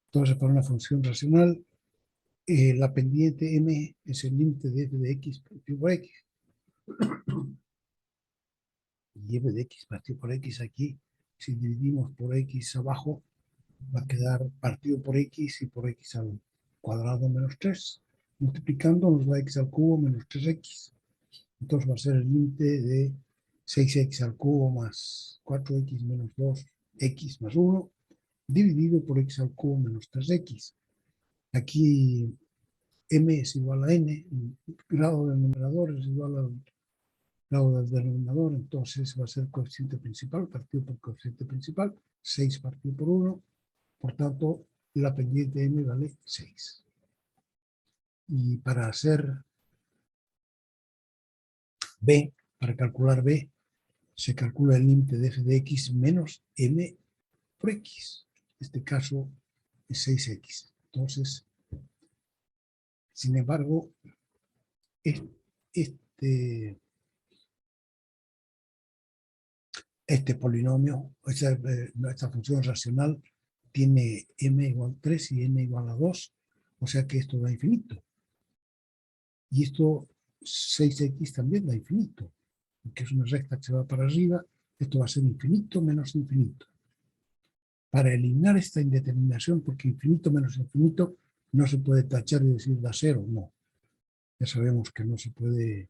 Entonces, para una función racional, la pendiente m es el límite de f de x partido por x. Y f de x partido por x aquí, si dividimos por x abajo, va a quedar partido por x y por x al cuadrado menos 3. Multiplicando nos da x al cubo menos 3x. Entonces va a ser el límite de 6x al cubo más 4x menos 2x más 1 dividido por x al cubo menos 3x. Aquí m es igual a n, el grado del numerador es igual al grado del denominador, entonces va a ser coeficiente principal partido por coeficiente principal, 6 partido por 1, por tanto la pendiente m vale 6. Y para hacer b, para calcular b, se calcula el límite de f de x menos m por x. En este caso es 6x. Entonces, sin embargo, este polinomio, esta función racional, tiene m igual a 3 y n igual a 2, o sea que esto da infinito. Y esto 6x también da infinito, porque es una recta que se va para arriba, esto va a ser infinito menos infinito. Para eliminar esta indeterminación, porque infinito menos infinito no se puede tachar y decir da cero, no. Ya sabemos que no se puede,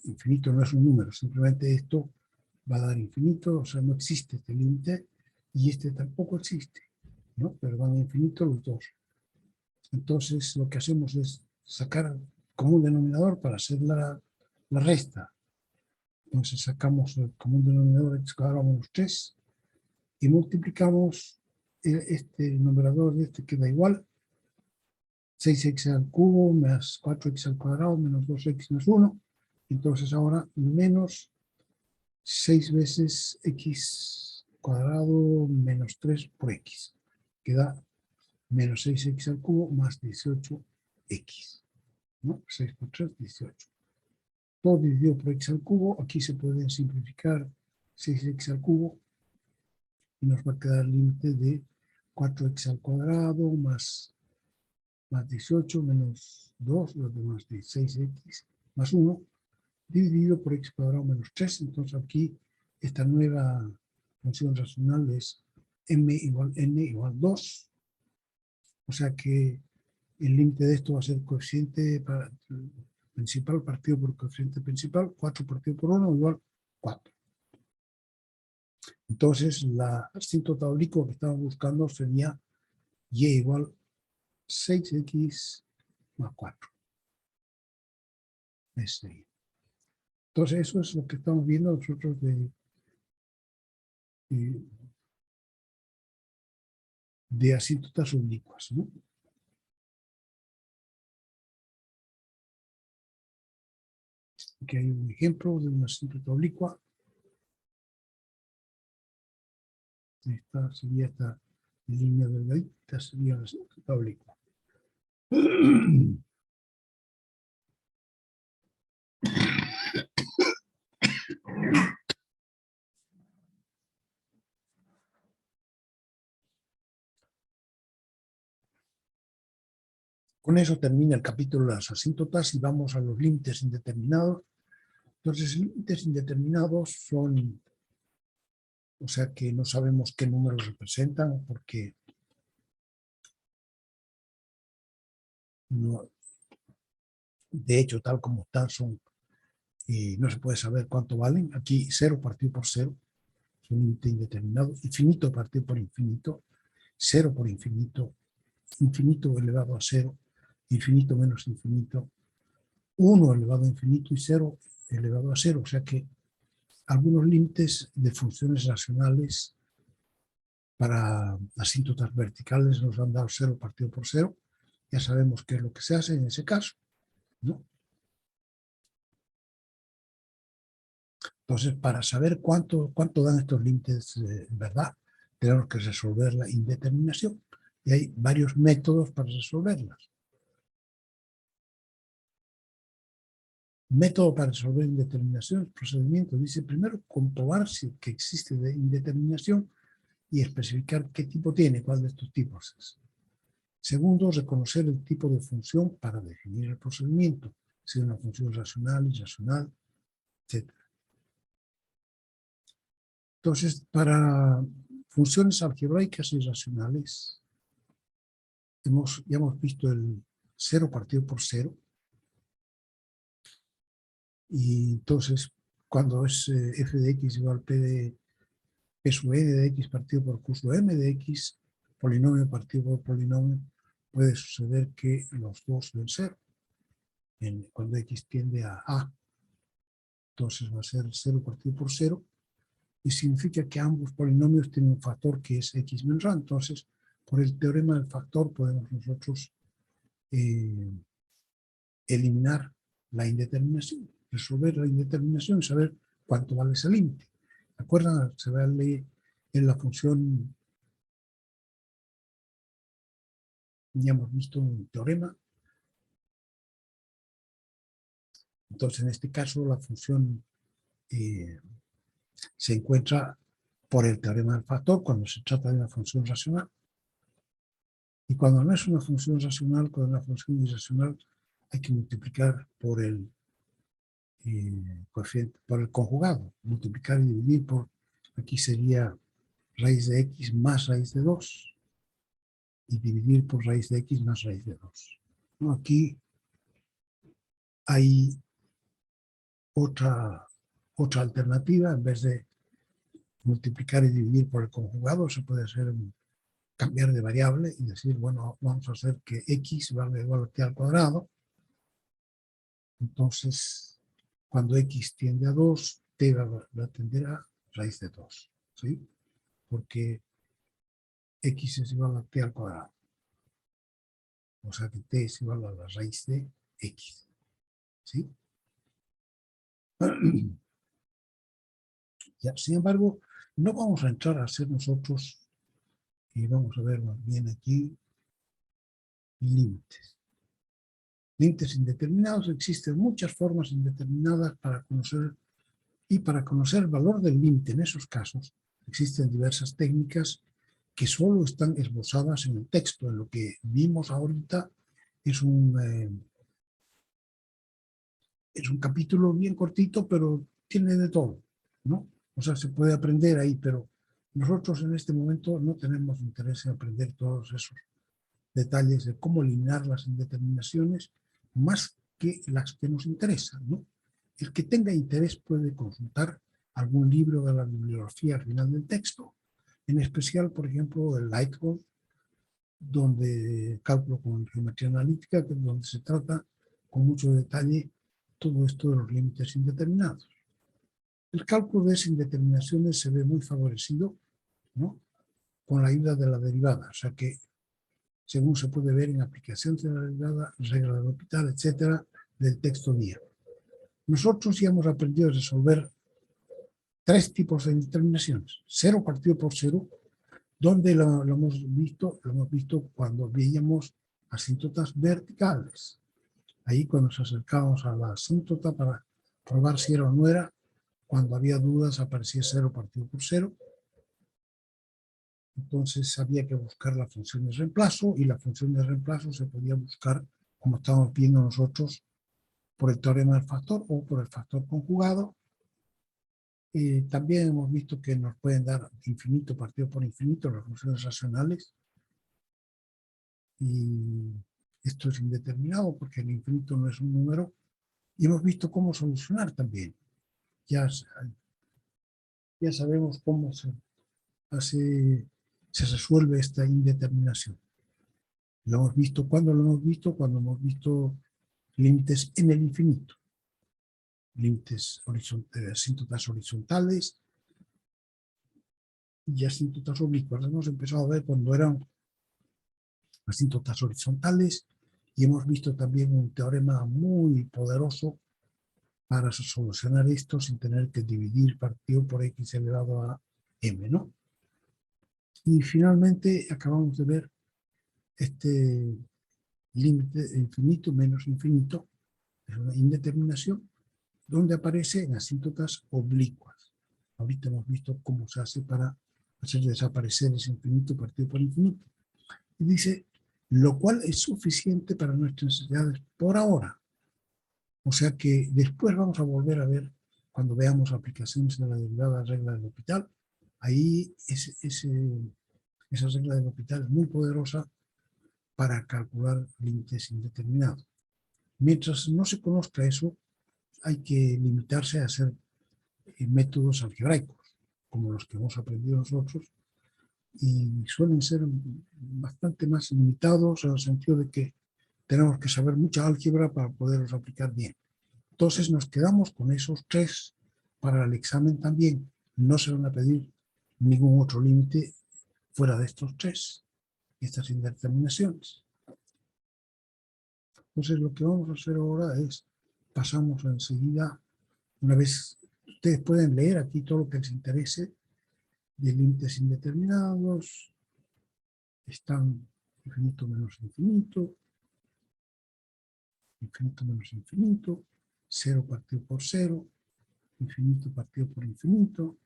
infinito no es un número, simplemente esto va a dar infinito, o sea, no existe este límite, y este tampoco existe, ¿no? Pero van a infinito los dos. Entonces lo que hacemos es sacar común denominador para hacer la resta. Entonces sacamos el común denominador x cuadrado menos 3 y multiplicamos este numerador de este queda igual, 6x al cubo más 4x al cuadrado menos 2x más 1. Entonces ahora menos 6 veces x cuadrado menos 3 por x. Queda menos 6x al cubo más 18x. ¿No? 6 por 3, 18. Todo dividido por x al cubo. Aquí se pueden simplificar 6x al cubo. Y nos va a quedar el límite de 4x al cuadrado más 18 menos 2, los demás 16x más 1, dividido por x cuadrado menos 3. Entonces aquí esta nueva función racional es m igual n igual 2. O sea que el límite de esto va a ser coeficiente principal partido por coeficiente principal, 4 partido por 1 igual 4. Entonces la asíntota obliqua que estamos buscando sería y igual 6x más 4. Entonces eso es lo que estamos viendo nosotros de asíntotas oblicuas, ¿no? Aquí hay un ejemplo de una asíntota oblicua. Esta sería esta línea delgadita, sería la asíntota oblicua. Con eso termina el capítulo de las asíntotas y vamos a los límites indeterminados. Entonces, límites indeterminados son, o sea que no sabemos qué números representan porque no, de hecho, tal como están, son, no se puede saber cuánto valen. Aquí 0 partido por 0 es un límite indeterminado, infinito partido por infinito, 0 por infinito, infinito elevado a 0, infinito menos infinito, 1 elevado a infinito y 0 elevado a 0. O sea que algunos límites de funciones racionales para asíntotas verticales nos han dado 0 partido por 0. Ya sabemos qué es lo que se hace en ese caso, ¿no? Entonces, para saber cuánto dan estos límites, ¿verdad? Tenemos que resolver la indeterminación. Y hay varios métodos para resolverlas. Método para resolver indeterminaciones, procedimiento. Dice primero comprobar si que existe de indeterminación y especificar qué tipo tiene, cuál de estos tipos es. Segundo, reconocer el tipo de función para definir el procedimiento, si es una función racional, irracional, etc. Entonces, para funciones algebraicas y racionales, ya hemos visto el 0 partido por 0. Y entonces, cuando es f de x igual p de p sub n de x partido por q sub m de x, polinomio partido por polinomio, puede suceder que los dos den 0. Cuando x tiende a a, entonces va a ser 0 partido por 0, y significa que ambos polinomios tienen un factor que es x menos a. Entonces, por el teorema del factor podemos nosotros eliminar la indeterminación, resolver la indeterminación y saber cuánto vale ese límite. ¿Se acuerdan? Se vale en la función, ya hemos visto un teorema. Entonces, en este caso, la función se encuentra por el teorema del factor cuando se trata de una función racional. Y cuando no es una función racional, cuando es una función irracional, hay que multiplicar por el coeficiente, por el conjugado. Multiplicar y dividir por, aquí sería raíz de x más raíz de 2. Y dividir por raíz de x más raíz de 2. ¿No? Aquí hay otra alternativa. En vez de multiplicar y dividir por el conjugado, se puede hacer cambiar de variable y decir, bueno, vamos a hacer que x valga igual a t al cuadrado. Entonces, cuando x tiende a 2, t va a tender a raíz de 2. ¿Sí? Porque x es igual a t al cuadrado. O sea que t es igual a la raíz de x. ¿Sí? Ya, sin embargo, no vamos a entrar a hacer nosotros, y vamos a ver más bien aquí, límites. Límites indeterminados. Existen muchas formas indeterminadas para conocer, y para conocer el valor del límite en esos casos, existen diversas técnicas que solo están esbozadas en el texto. En lo que vimos ahorita es un capítulo bien cortito, pero tiene de todo, ¿no? O sea, se puede aprender ahí, pero nosotros en este momento no tenemos interés en aprender todos esos detalles de cómo eliminar las indeterminaciones, más que las que nos interesan, ¿no? El que tenga interés puede consultar algún libro de la bibliografía al final del texto, en especial, por ejemplo, el Lightcode, donde cálculo con geometría analítica, donde se trata con mucho detalle todo esto de los límites indeterminados. El cálculo de esas indeterminaciones se ve muy favorecido, ¿no?, con la ayuda de la derivada, o sea que, según se puede ver en aplicación de la derivada, regla de L'Hopital, etcétera, del texto guía. Nosotros ya hemos aprendido a resolver tres tipos de indeterminaciones. 0 partido por 0, donde lo hemos visto cuando veíamos asíntotas verticales. Ahí cuando nos acercábamos a la asíntota para probar si era o no era, cuando había dudas aparecía 0 partido por 0. Entonces había que buscar la función de reemplazo, y la función de reemplazo se podía buscar, como estamos viendo nosotros, por el teorema del factor o por el factor conjugado. También hemos visto que nos pueden dar infinito partido por infinito las funciones racionales, y esto es indeterminado porque el infinito no es un número, y hemos visto cómo solucionar también. Ya sabemos cómo se resuelve esta indeterminación. Lo hemos visto. ¿Cuándo lo hemos visto? Cuando hemos visto límites en el infinito. Límites asíntotas horizontales y asíntotas oblicuas. Hemos empezado a ver cuando eran asíntotas horizontales, y hemos visto también un teorema muy poderoso para solucionar esto sin tener que dividir partido por x elevado a m, ¿no? Y finalmente acabamos de ver este límite infinito menos infinito, es una indeterminación, donde aparece en asíntotas oblicuas. Ahorita hemos visto cómo se hace para hacer desaparecer ese infinito partido por infinito. Y dice, lo cual es suficiente para nuestras necesidades por ahora. O sea que después vamos a volver a ver, cuando veamos aplicaciones de la derivada regla del L'Hopital, ahí esa regla del L'Hopital es muy poderosa para calcular límites indeterminados. Mientras no se conozca eso, hay que limitarse a hacer métodos algebraicos, como los que hemos aprendido nosotros, y suelen ser bastante más limitados en el sentido de que tenemos que saber mucha álgebra para poderlos aplicar bien. Entonces nos quedamos con esos tres para el examen también. No se van a pedir ningún otro límite fuera de estos tres, estas indeterminaciones. Entonces lo que vamos a hacer ahora es, pasamos enseguida, una vez, ustedes pueden leer aquí todo lo que les interese de límites indeterminados, están infinito menos infinito, infinito menos infinito, cero partido por cero, infinito partido por infinito,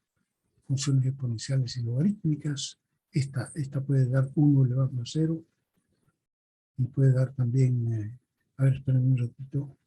funciones exponenciales y logarítmicas. Esta puede dar 1 elevado a 0 y puede dar también, a ver, esperen un ratito.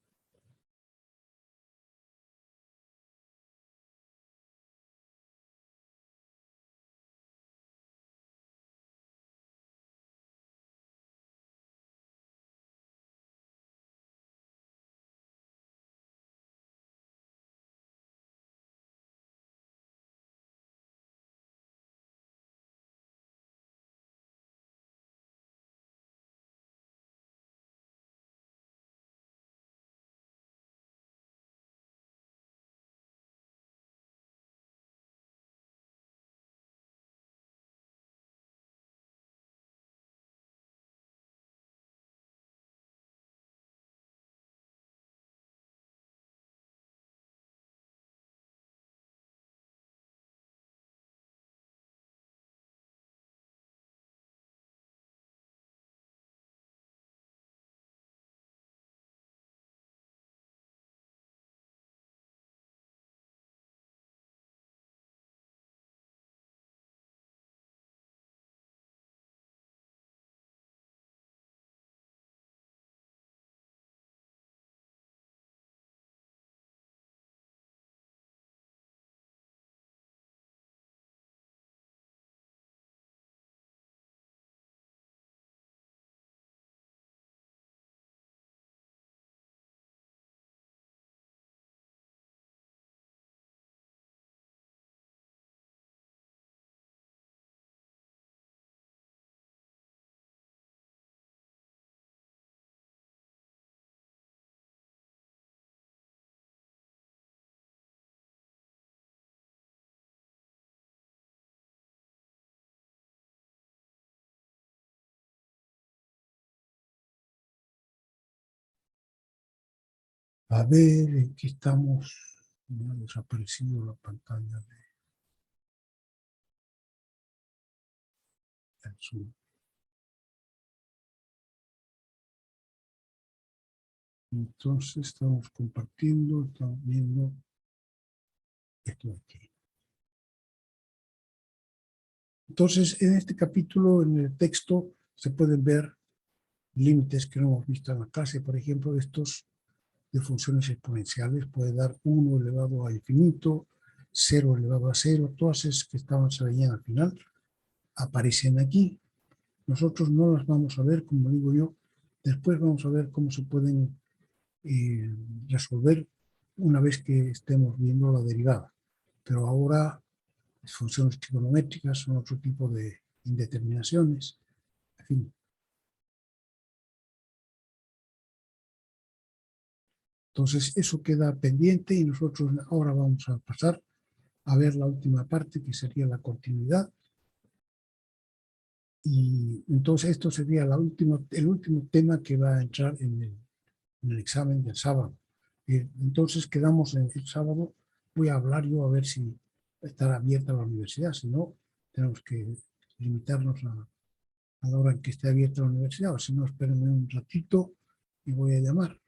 A ver, aquí estamos. Me ha desaparecido la pantalla del Zoom. Entonces estamos compartiendo, estamos viendo esto de aquí. Entonces, en este capítulo, en el texto, se pueden ver límites que no hemos visto en la clase. Por ejemplo, estos de funciones exponenciales puede dar 1 elevado a infinito, 0 elevado a 0, todas esas que se veían al final aparecen aquí. Nosotros no las vamos a ver, como digo yo, después vamos a ver cómo se pueden resolver una vez que estemos viendo la derivada. Pero ahora las funciones trigonométricas son otro tipo de indeterminaciones. En fin. Entonces eso queda pendiente y nosotros ahora vamos a pasar a ver la última parte, que sería la continuidad. Y entonces esto sería el último tema que va a entrar en el examen del sábado. Entonces quedamos en el sábado, voy a hablar yo a ver si estará abierta la universidad, si no, tenemos que limitarnos a la hora en que esté abierta la universidad, o si no, espérenme un ratito y voy a llamar.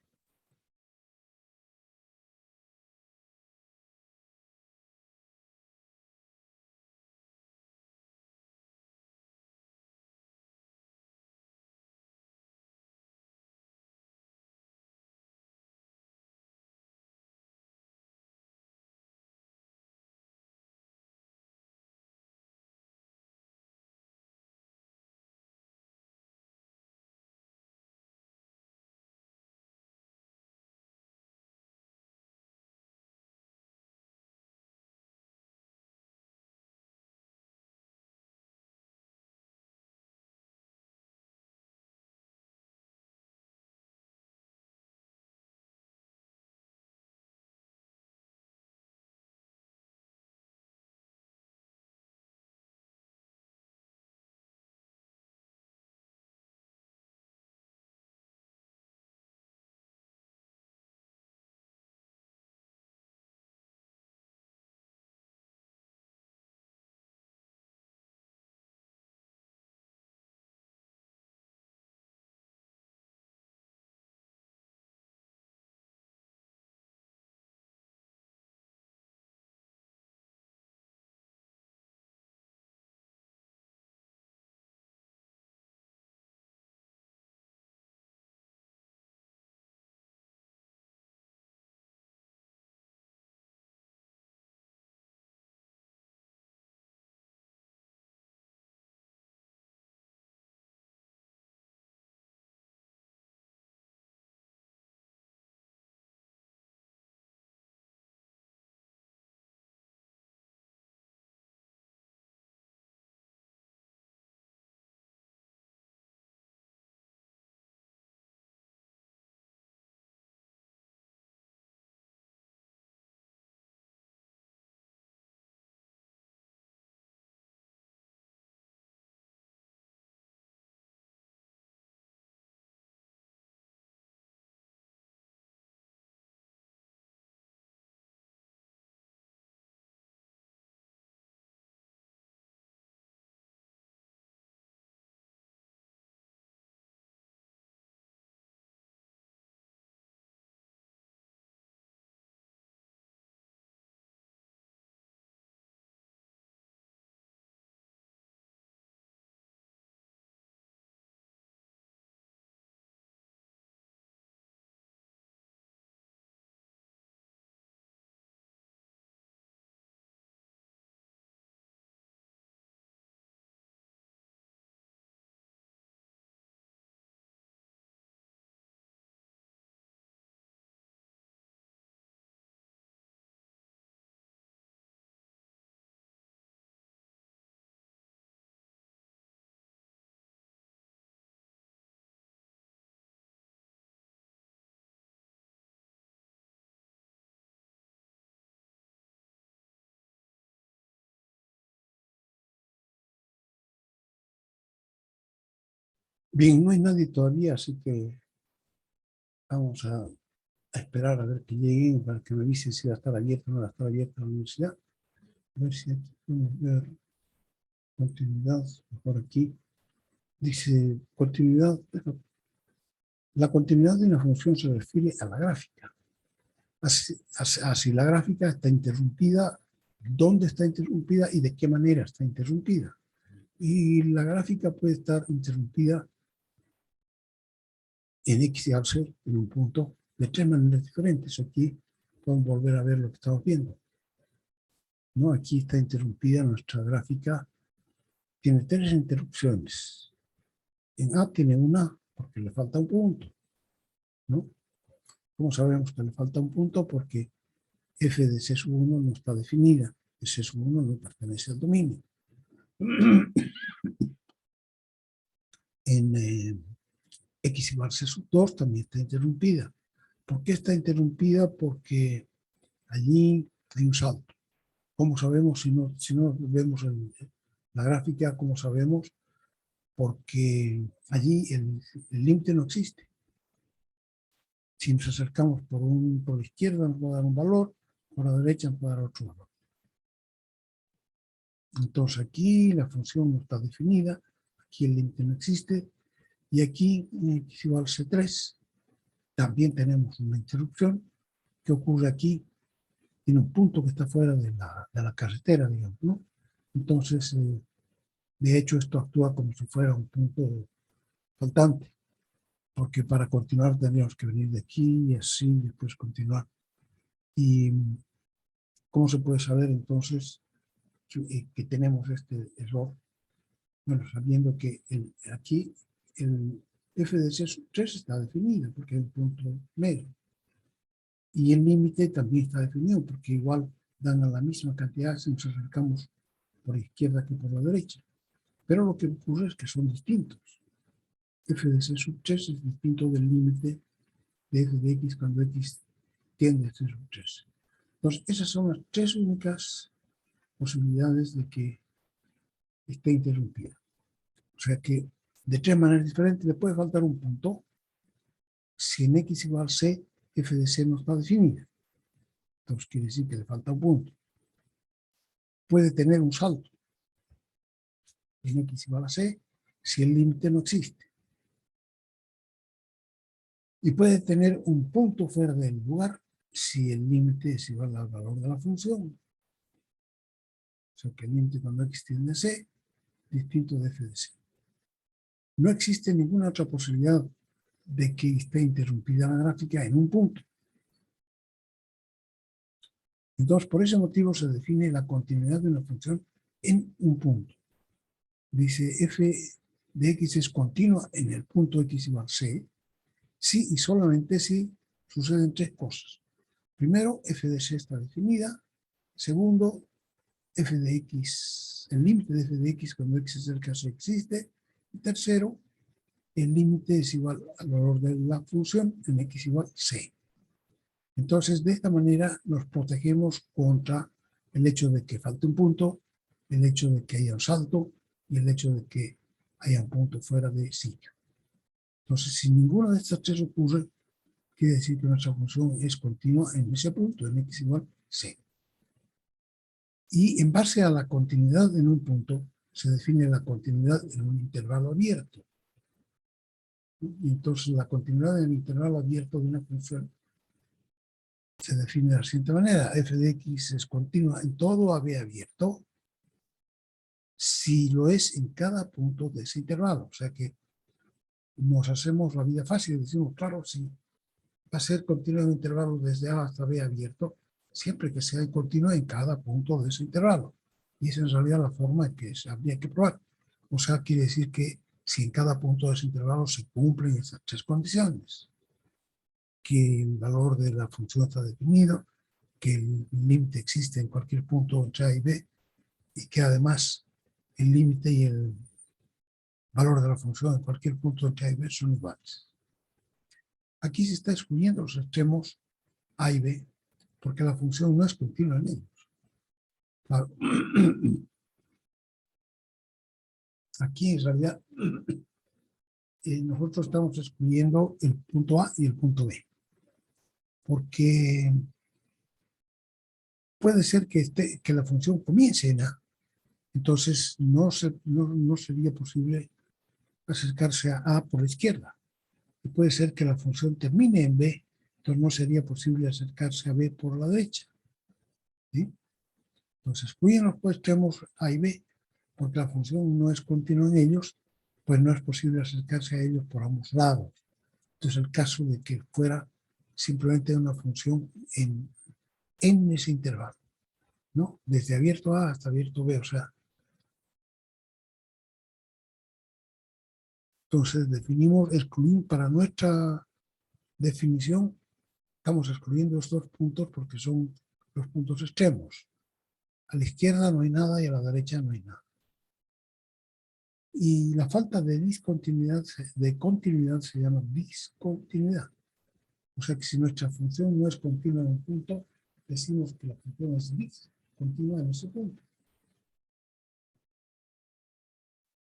Bien, no hay nadie todavía, así que vamos a esperar a ver que lleguen para que me avisen si va a estar abierta o no va a estar abierta la universidad. A ver si aquí podemos ver continuidad, por aquí. Dice continuidad. La continuidad de una función se refiere a la gráfica. Así la gráfica está interrumpida, dónde está interrumpida y de qué manera está interrumpida. Y la gráfica puede estar interrumpida en X y Y en un punto de tres maneras diferentes. Aquí podemos volver a ver lo que estamos viendo. ¿No? Aquí está interrumpida nuestra gráfica, tiene tres interrupciones. En A tiene una porque le falta un punto, ¿no? ¿Cómo sabemos que le falta un punto? Porque f de C1 no está definida, C1 no pertenece al dominio. En X igual C2 también está interrumpida. ¿Por qué está interrumpida? Porque allí hay un salto. ¿Cómo sabemos si no vemos la gráfica? ¿Cómo sabemos? Porque allí el límite no existe. Si nos acercamos por la izquierda nos va a dar un valor, por la derecha nos va a dar otro valor. Entonces aquí la función no está definida, aquí el límite no existe, y aquí x igual a C3 también tenemos una interrupción. ¿Qué ocurre aquí? Tiene un punto que está fuera de la carretera, digamos, ¿no? Entonces, de hecho, esto actúa como si fuera un punto faltante, porque para continuar tendríamos que venir de aquí y así, después continuar. ¿Y cómo se puede saber entonces que tenemos este error? Bueno, sabiendo que aquí el f de C3 está definido, porque hay un punto medio. Y el límite también está definido, porque igual dan a la misma cantidad si nos acercamos por la izquierda que por la derecha. Pero lo que ocurre es que son distintos. F de C3 es distinto del límite de f de x cuando x tiende a C3. Entonces, esas son las tres únicas posibilidades de que esté interrumpida. O sea que de tres maneras diferentes le puede faltar un punto. Si en x igual c, f de c no está definida. Entonces quiere decir que le falta un punto. Puede tener un salto en x igual a c si el límite no existe. Y puede tener un punto fuera del lugar si el límite es igual al valor de la función. O sea que el límite cuando x tiende a c, distinto de f de c. No existe ninguna otra posibilidad de que esté interrumpida la gráfica en un punto. Entonces, por ese motivo se define la continuidad de una función en un punto. Dice f de x es continua en el punto x igual c, si y solamente si suceden tres cosas. Primero, f de c está definida. Segundo, f de x, el límite de f de x cuando x es cerca a c existe. Y tercero, el límite es igual al valor de la función en x igual c. Entonces, de esta manera nos protegemos contra el hecho de que falte un punto, el hecho de que haya un salto y el hecho de que haya un punto fuera de sitio. Entonces, si ninguna de estas tres ocurre, quiere decir que nuestra función es continua en ese punto, en x igual c. Y en base a la continuidad en un punto, se define la continuidad en un intervalo abierto. Y entonces, la continuidad en el intervalo abierto de una función se define de la siguiente manera: f de x es continua en todo AB abierto si lo es en cada punto de ese intervalo. O sea que nos hacemos la vida fácil y decimos, claro, si va a ser continua en un intervalo desde A hasta B abierto, siempre que sea continua en cada punto de ese intervalo. Y esa es en realidad la forma en que se habría que probar. O sea, quiere decir que si en cada punto de ese intervalo se cumplen esas tres condiciones, que el valor de la función está definido, que el límite existe en cualquier punto entre A y B, y que además el límite y el valor de la función en cualquier punto entre A y B son iguales. Aquí se está excluyendo los extremos A y B, porque la función no es continua en ellos. Claro. Aquí en realidad nosotros estamos excluyendo el punto A y el punto B. Porque puede ser que la función comience en A. Entonces no sería posible acercarse a A por la izquierda. Y puede ser que la función termine en B, entonces no sería posible acercarse a B por la derecha. ¿Sí? Entonces excluyen los extremos A y B, porque la función no es continua en ellos, pues no es posible acercarse a ellos por ambos lados. Entonces el caso de que fuera simplemente una función en ese intervalo, ¿no? Desde abierto A hasta abierto B, o sea. Entonces excluimos para nuestra definición, estamos excluyendo estos puntos porque son los puntos extremos. A la izquierda no hay nada y a la derecha no hay nada. Y la falta de continuidad se llama discontinuidad. O sea que si nuestra función no es continua en un punto, decimos que la función es discontinua en ese punto.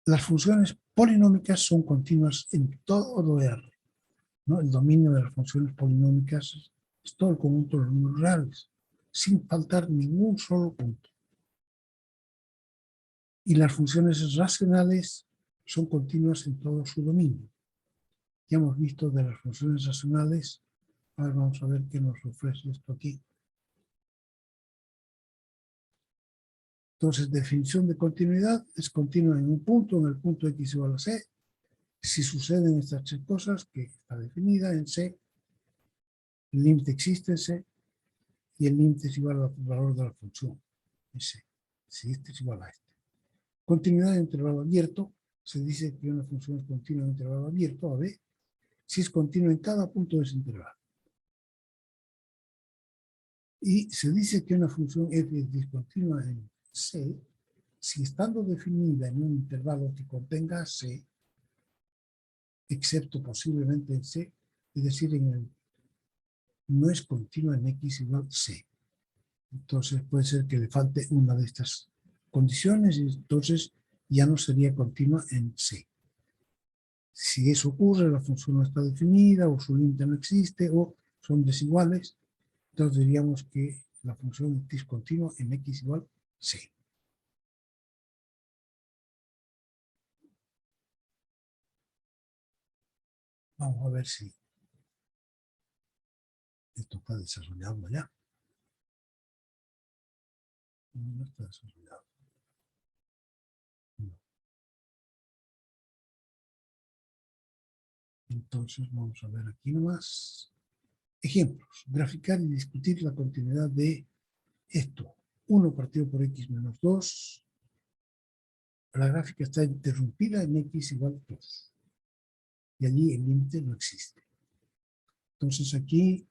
Las funciones polinómicas son continuas en todo R, ¿no? El dominio de las funciones polinómicas es todo el conjunto de los números reales, sin faltar ningún solo punto. Y las funciones racionales son continuas en todo su dominio. Ya hemos visto de las funciones racionales. Ahora vamos a ver qué nos ofrece esto aquí. Entonces, definición de continuidad es continua en un punto, en el punto x igual a c. Si suceden estas tres cosas, que está definida en c, el límite existe en c, y el límite es igual al valor de la función en c. Si este es igual a este. Continuidad en intervalo abierto, se dice que una función es continua en intervalo abierto, a b, si es continua en cada punto de ese intervalo. Y se dice que una función f es discontinua en C si estando definida en un intervalo que contenga C, excepto posiblemente en C, es decir, no es continua en X igual C. Entonces puede ser que le falte una de estas condiciones y entonces ya no sería continua en C. Si eso ocurre, la función no está definida o su límite no existe o son desiguales, entonces diríamos que la función es discontinua en X igual C. Vamos a ver si esto está desarrollado ya. No está desarrollado. No. Entonces vamos a ver aquí nomás. Ejemplos. Graficar y discutir la continuidad de esto. 1 partido por x menos 2. La gráfica está interrumpida en x igual a 2. Y allí el límite no existe. Entonces aquí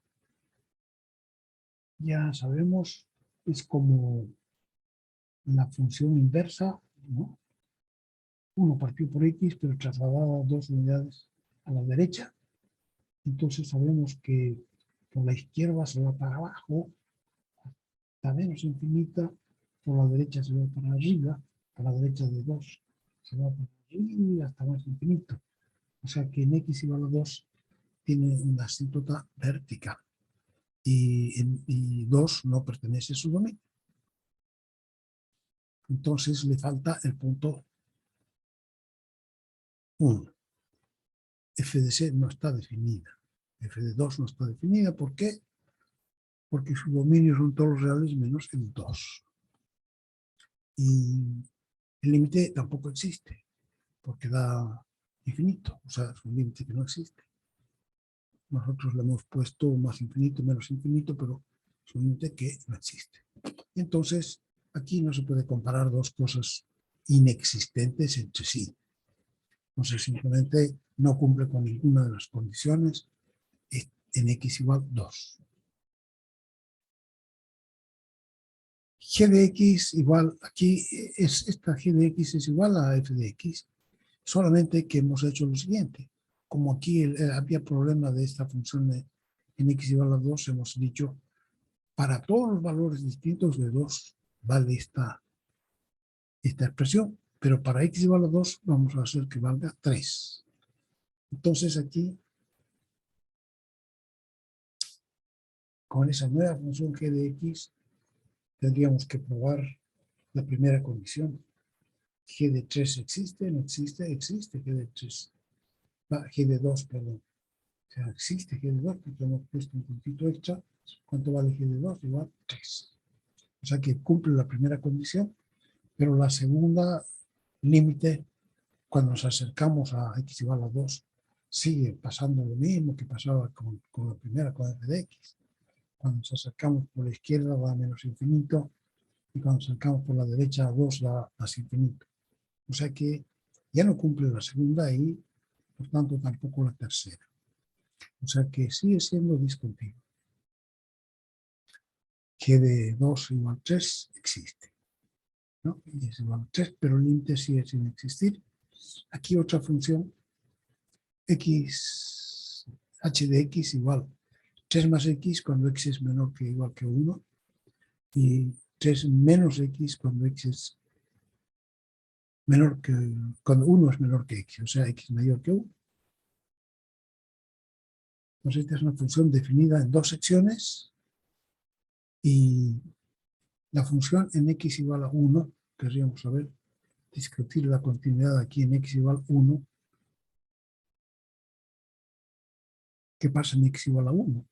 ya sabemos, es como la función inversa, ¿no? 1 partido por x, pero trasladada 2 unidades a la derecha. Entonces sabemos que por la izquierda se va para abajo, hasta menos infinita, por la derecha se va para arriba, por la derecha de 2 se va para arriba hasta más infinito. O sea que en x igual a 2 tiene una asíntota vertical y 2 no pertenece a su dominio. Entonces le falta el punto 1. F de C no está definida. F de 2 no está definida. ¿Por qué? Porque su dominio son todos los reales menos el 2. Y el límite tampoco existe, porque da infinito, o sea, es un límite que no existe. Nosotros le hemos puesto más infinito, menos infinito, pero es un límite que no existe. Entonces, aquí no se puede comparar dos cosas inexistentes entre sí. Entonces, simplemente no cumple con ninguna de las condiciones en x igual 2. G de x igual, aquí esta G de x es igual a f de x, solamente que hemos hecho lo siguiente. Como aquí había problema de esta función en x igual a 2, hemos dicho, para todos los valores distintos de 2 vale esta expresión, pero para x igual a 2 vamos a hacer que valga 3. Entonces aquí, con esa nueva función g de x, tendríamos que probar la primera condición. G de 3 existe, no existe, existe G de 3. G de 2, perdón. O sea, existe G de 2 porque hemos puesto un puntito extra. ¿Cuánto vale G de 2? Igual 3. O sea que cumple la primera condición, pero la segunda límite, cuando nos acercamos a x igual a 2, sigue pasando lo mismo que pasaba con la primera, con f de x. Cuando nos acercamos por la izquierda da menos infinito, y cuando nos acercamos por la derecha a 2 da más infinito. O sea que ya no cumple la segunda y, por tanto, tampoco la tercera. O sea que sigue siendo discontinuo. G de 2 igual 3 existe, ¿no? Y es igual a 3, pero el límite sigue sin existir. Aquí otra función, x, h de x igual 3 más x cuando x es menor que igual que 1, y 3 menos x cuando x es menor que, cuando 1 es menor que x, o sea, x mayor que 1. Entonces esta es una función definida en dos secciones, y la función en x igual a 1, querríamos saber, discutir la continuidad aquí en x igual a 1. ¿Qué pasa en x igual a 1?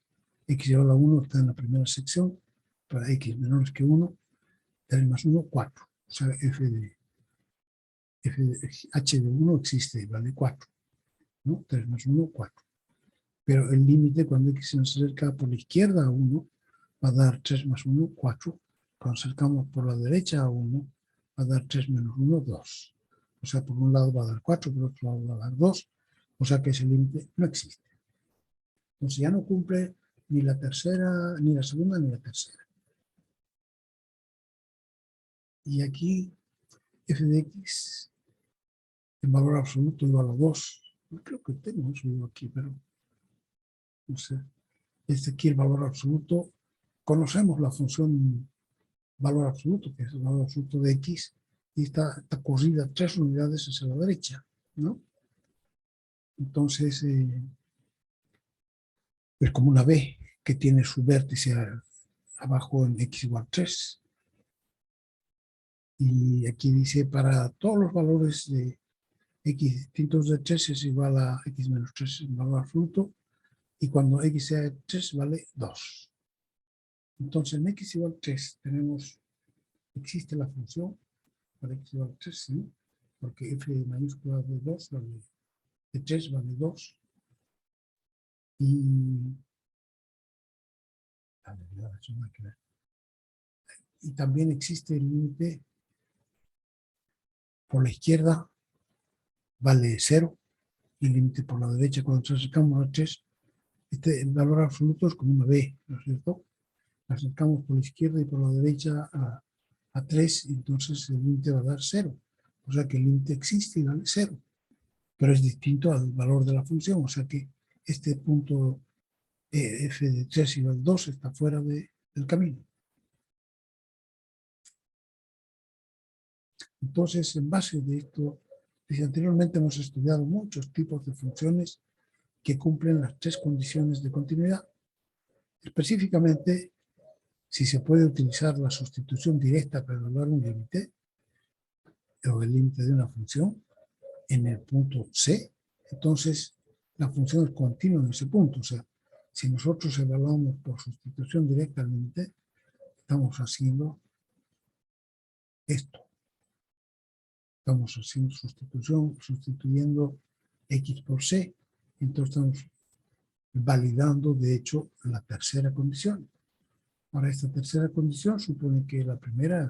X igual a 1 está en la primera sección, para x menor que 1, 3 más 1, 4. O sea, h de 1 existe, vale 4. ¿No? 3 más 1, 4. Pero el límite cuando x se nos acerca por la izquierda a 1 va a dar 3 más 1, 4. Cuando acercamos por la derecha a 1 va a dar 3 menos 1, 2. O sea, por un lado va a dar 4, por otro lado va a dar 2. O sea que ese límite no existe. Entonces ya no cumple ni la tercera, ni la segunda, ni la tercera. Y aquí f de x en valor absoluto igual a 2. Creo que tengo eso aquí, pero no sé. Este aquí el valor absoluto. Conocemos la función valor absoluto, que es el valor absoluto de x, y está corrida 3 unidades hacia la derecha, ¿no? Entonces, es como una B que tiene su vértice abajo en x igual 3. Y aquí dice, para todos los valores de x distintos de 3 es igual a x menos 3 en valor absoluto, y cuando x sea 3 vale 2. Entonces, en x igual 3 existe la función para x igual a 3, sí, porque f mayúscula de 2 vale, de 3 vale 2. Y también existe el límite por la izquierda, vale 0, y el límite por la derecha, cuando nos acercamos a 3, el valor absoluto es como una B, ¿no es cierto? Nos acercamos por la izquierda y por la derecha a 3, y entonces el límite va a dar 0. O sea que el límite existe y vale 0, pero es distinto al valor de la función, o sea que este punto f de 3 igual a 2 está fuera del camino. Entonces, en base de esto, anteriormente hemos estudiado muchos tipos de funciones que cumplen las tres condiciones de continuidad. Específicamente, si se puede utilizar la sustitución directa para evaluar un límite, o el límite de una función, en el punto C, entonces la función es continua en ese punto. O sea, si nosotros evaluamos por sustitución directa el límite, estamos haciendo esto. Estamos haciendo sustituyendo x por c. Entonces estamos validando, de hecho, la tercera condición. Ahora, esta tercera condición supone que la primera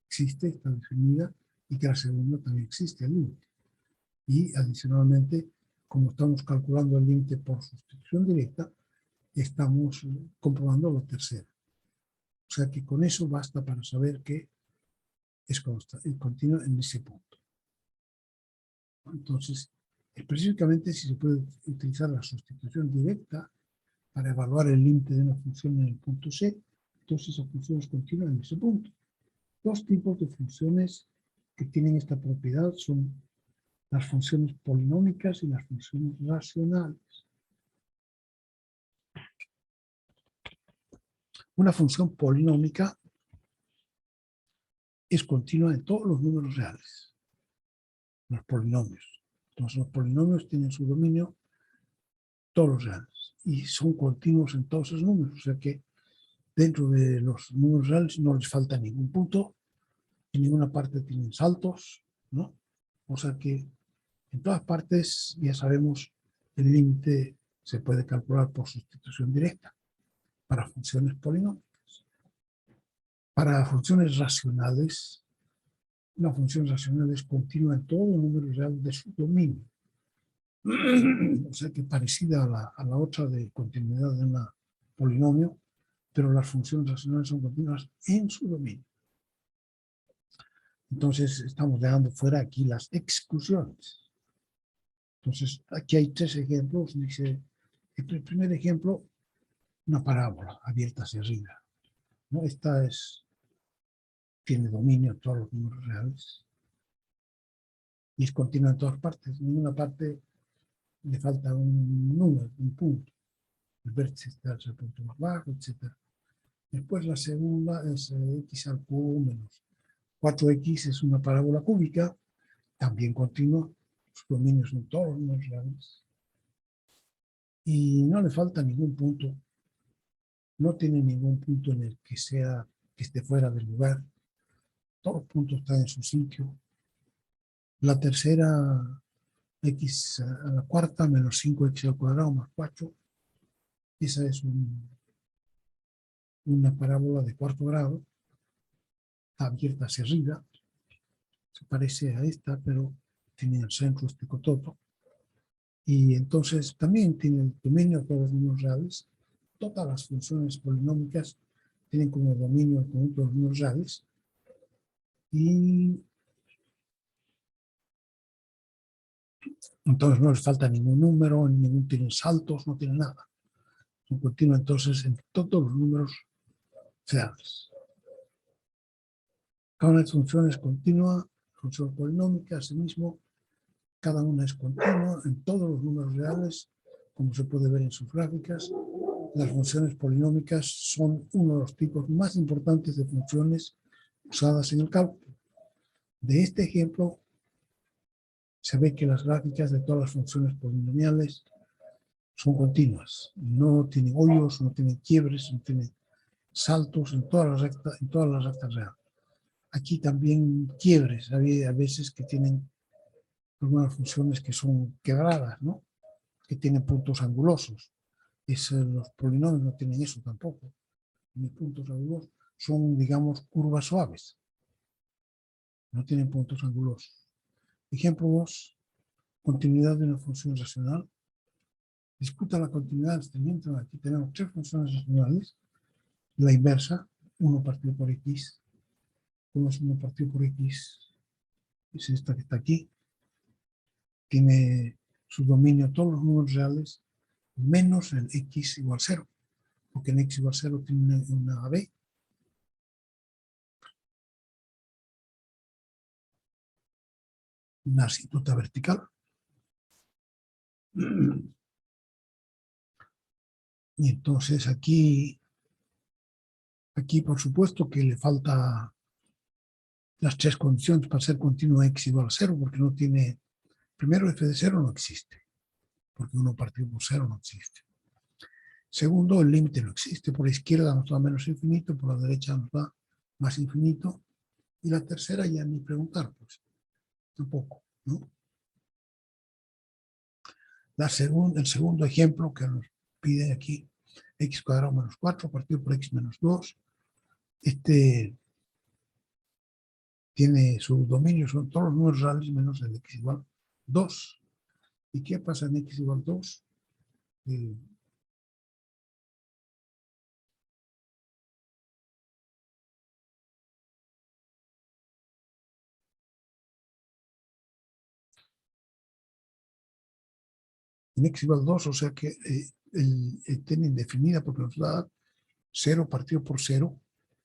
existe, está definida, y que la segunda también existe, el límite. Y adicionalmente, como estamos calculando el límite por sustitución directa, estamos comprobando la tercera. O sea que con eso basta para saber que es continua en ese punto. Entonces, específicamente, si se puede utilizar la sustitución directa para evaluar el límite de una función en el punto C, entonces esa función es continua en ese punto. Dos tipos de funciones que tienen esta propiedad son las funciones polinómicas y las funciones racionales. Una función polinómica es continua en todos los números reales, los polinomios. Entonces los polinomios tienen su dominio todos los reales y son continuos en todos esos números, o sea que dentro de los números reales no les falta ningún punto, en ninguna parte tienen saltos, ¿no? O sea que en todas partes ya sabemos el límite se puede calcular por sustitución directa para funciones polinómicas. Para funciones racionales, una función racional es continua en todo número real de su dominio. O sea que parecida a la otra de continuidad de un polinomio, pero las funciones racionales son continuas en su dominio. Entonces estamos dejando fuera aquí las exclusiones. Entonces aquí hay tres ejemplos. Dice, el primer ejemplo, una parábola abierta hacia arriba, ¿no? Esta tiene dominio en todos los números reales y es continua en todas partes. En ninguna parte le falta un número, un punto. El vértice está en el punto más bajo, etc. Después la segunda es x al cubo menos 4x, es una parábola cúbica, también continua, sus dominios son todos los números reales. Y no le falta ningún punto, no tiene ningún punto en el que esté fuera del lugar. Todos los puntos están en su sitio. La tercera, x a la cuarta menos 5x al cuadrado más 4. Esa es una parábola de cuarto grado, abierta hacia arriba. Se parece a esta, pero tiene el centro este cototo. Y entonces también tiene el dominio de todos los números reales. Todas las funciones polinómicas tienen como dominio el conjunto de los números reales. Y entonces no les falta ningún número, ningún tienen saltos, no tienen nada. Son continuos entonces en todos los números reales. Cada una de las funciones continua, función polinómica, asimismo, cada una es continua en todos los números reales, como se puede ver en sus gráficas. Las funciones polinómicas son uno de los tipos más importantes de funciones usadas en el cálculo. De este ejemplo, se ve que las gráficas de todas las funciones polinomiales son continuas. No tienen hoyos, no tienen quiebres, no tienen saltos en todas las rectas reales. Aquí también quiebres, hay a veces que tienen algunas funciones que son quebradas, ¿no? Que tienen puntos angulosos. Los polinomios no tienen eso tampoco, ni puntos angulosos. Son, digamos, curvas suaves. No tienen puntos angulosos. Ejemplo 2, continuidad de una función racional. Disputa la continuidad extendiente. Aquí tenemos tres funciones racionales. La inversa, 1 partido por x. ¿Cómo es 1 partido por x? Es esta que está aquí. Tiene su dominio todos los números reales menos el x igual 0. Porque en x igual 0 tiene una AB. Una asíntota vertical. Y entonces aquí por supuesto que le falta las tres condiciones para ser continuo x igual a 0, porque no tiene, primero f de 0 no existe, porque 1 partido por 0 no existe. Segundo, el límite no existe, por la izquierda nos da menos infinito, por la derecha nos da más infinito, y la tercera ya ni preguntar, pues tampoco, ¿no? El segundo ejemplo que nos pide aquí, x cuadrado menos 4 partido por x menos 2, tiene su dominio, son todos los números reales menos el x igual 2. ¿Y qué pasa en x igual 2? En x igual 2, o sea que tiene indefinida porque nos da 0 partido por 0.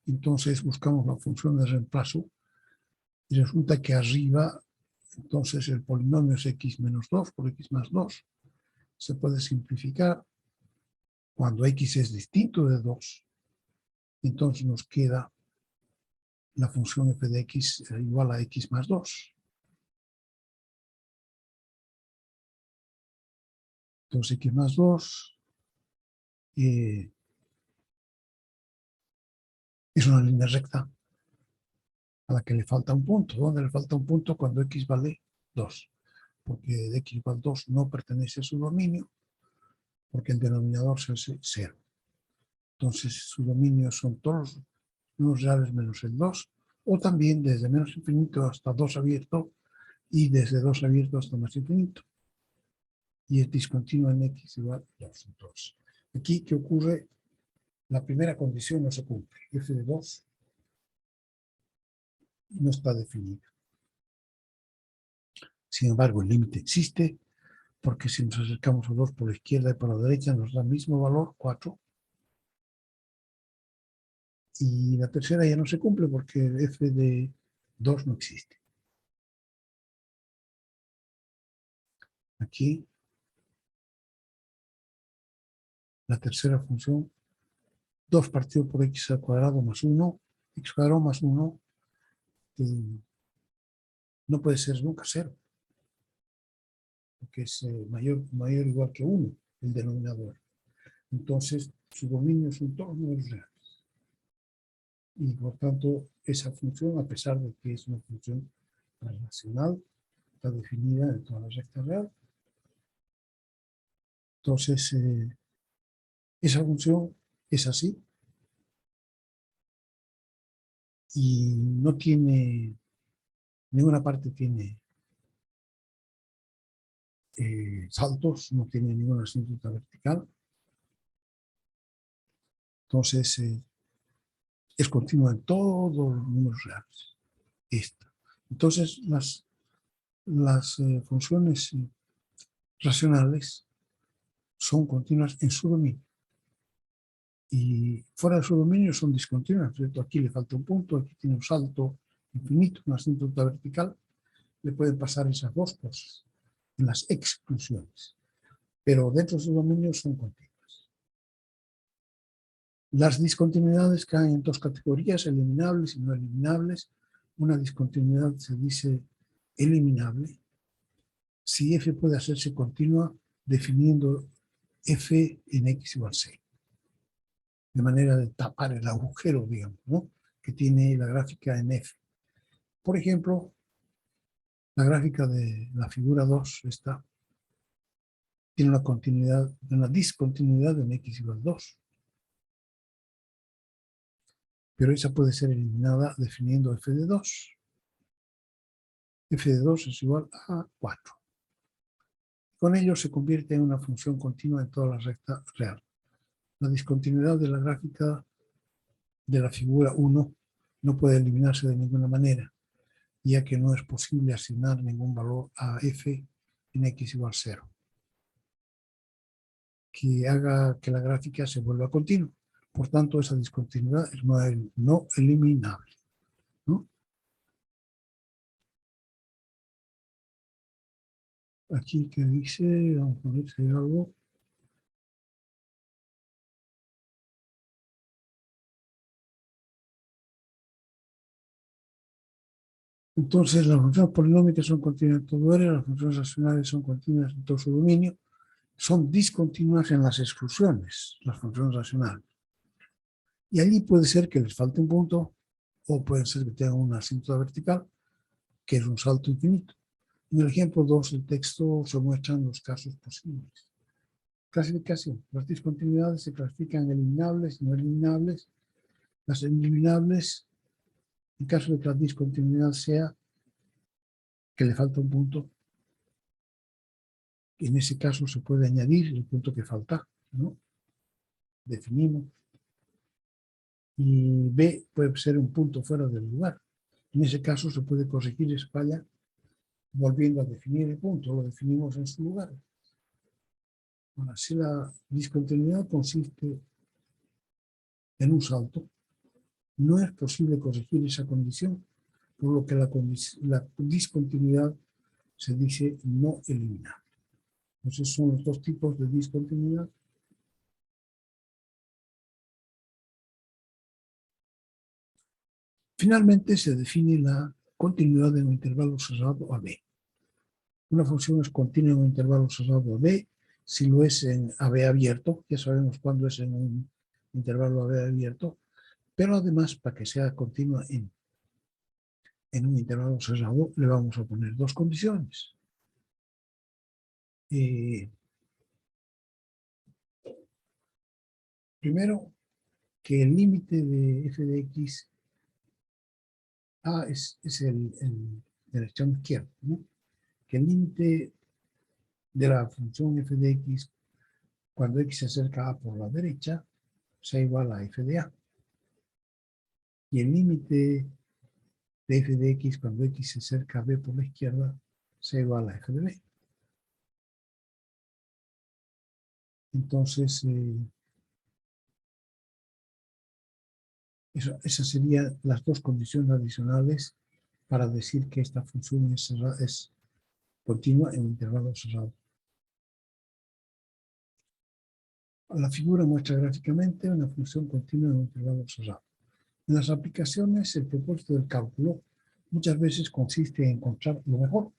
Entonces buscamos la función de reemplazo y resulta que arriba Entonces el polinomio es x menos 2 por x más 2. Se puede simplificar cuando x es distinto de 2. Entonces nos queda la función f de x igual a x más 2. Entonces x más 2 es una línea recta a la que le falta un punto. ¿Dónde le falta un punto? Cuando x vale 2. Porque de x igual 2 no pertenece a su dominio, porque el denominador es 0. Entonces su dominio son todos los números reales menos el 2, o también desde menos infinito hasta 2 abierto, y desde 2 abierto hasta más infinito. Y es discontinua en x igual a 2. Entonces, aquí, ¿qué ocurre? La primera condición no se cumple. F de 2 no está definida. Sin embargo, el límite existe, porque si nos acercamos a 2 por la izquierda y por la derecha nos da el mismo valor, 4. Y la tercera ya no se cumple porque f de 2 no existe. Aquí, la tercera función, 2 partido por x al cuadrado más 1, x cuadrado más 1, no puede ser nunca 0, porque es mayor o igual que 1, el denominador. Entonces, su dominio son todos números reales. Y por tanto, esa función, a pesar de que es una función transnacional, está definida en toda la recta real. Entonces, esa función es así y no tiene, ninguna parte tiene saltos, no tiene ninguna asíntota vertical. Entonces, es continua en todos los números reales. Esta. Entonces, las funciones racionales son continuas en su dominio. Y fuera de su dominio son discontinuas. ¿Cierto? Aquí le falta un punto, aquí tiene un salto infinito, una asíntota vertical. Le pueden pasar esas dos cosas en las exclusiones. Pero dentro de su dominio son continuas. Las discontinuidades caen en dos categorías, eliminables y no eliminables. Una discontinuidad se dice eliminable si f puede hacerse continua definiendo f en x igual 6. De manera de tapar el agujero, digamos, ¿no? Que tiene la gráfica en f. Por ejemplo, la gráfica de la figura 2, esta, tiene una discontinuidad en x igual 2. Pero esa puede ser eliminada definiendo f de 2. F de 2 es igual a 4. Con ello se convierte en una función continua en toda la recta real. La discontinuidad de la gráfica de la figura 1 no puede eliminarse de ninguna manera, ya que no es posible asignar ningún valor a f en x igual 0, que haga que la gráfica se vuelva continua. Por tanto, esa discontinuidad es no eliminable, ¿no? Aquí que dice, vamos a ver si hay algo. Entonces, las funciones polinómicas son continuas en todo R, las funciones racionales son continuas en todo su dominio, son discontinuas en las exclusiones, las funciones racionales. Y allí puede ser que les falte un punto, o puede ser que tengan una asíntota vertical, que es un salto infinito. En el ejemplo 2 del texto se muestran los casos posibles. Clasificación. Las discontinuidades se clasifican en eliminables y no eliminables. Las eliminables, en caso de que la discontinuidad sea que le falta un punto, en ese caso se puede añadir el punto que falta, ¿no? Definimos. Y B puede ser un punto fuera del lugar. En ese caso se puede corregir esa falla volviendo a definir el punto, lo definimos en su lugar. Ahora, si la discontinuidad consiste en un salto, no es posible corregir esa condición, por lo que la discontinuidad se dice no eliminable. Entonces son los dos tipos de discontinuidad. Finalmente se define la continuidad en un intervalo cerrado AB. Una función es continua en un intervalo cerrado AB si lo es en AB abierto, ya sabemos cuándo es en un intervalo AB abierto, pero además para que sea continua en un intervalo cerrado le vamos a poner dos condiciones. Primero, que el límite de f de x es el de la extremo izquierdo, ¿no? Que el límite de la función f de x cuando x se acerca a por la derecha sea igual a f de a. Y el límite de f de x cuando x se acerca a b por la izquierda sea igual a f de b. Entonces, esas serían las dos condiciones adicionales para decir que esta función es continua en un intervalo cerrado. La figura muestra gráficamente una función continua en un intervalo cerrado. En las aplicaciones, el propósito del cálculo muchas veces consiste en encontrar lo mejor.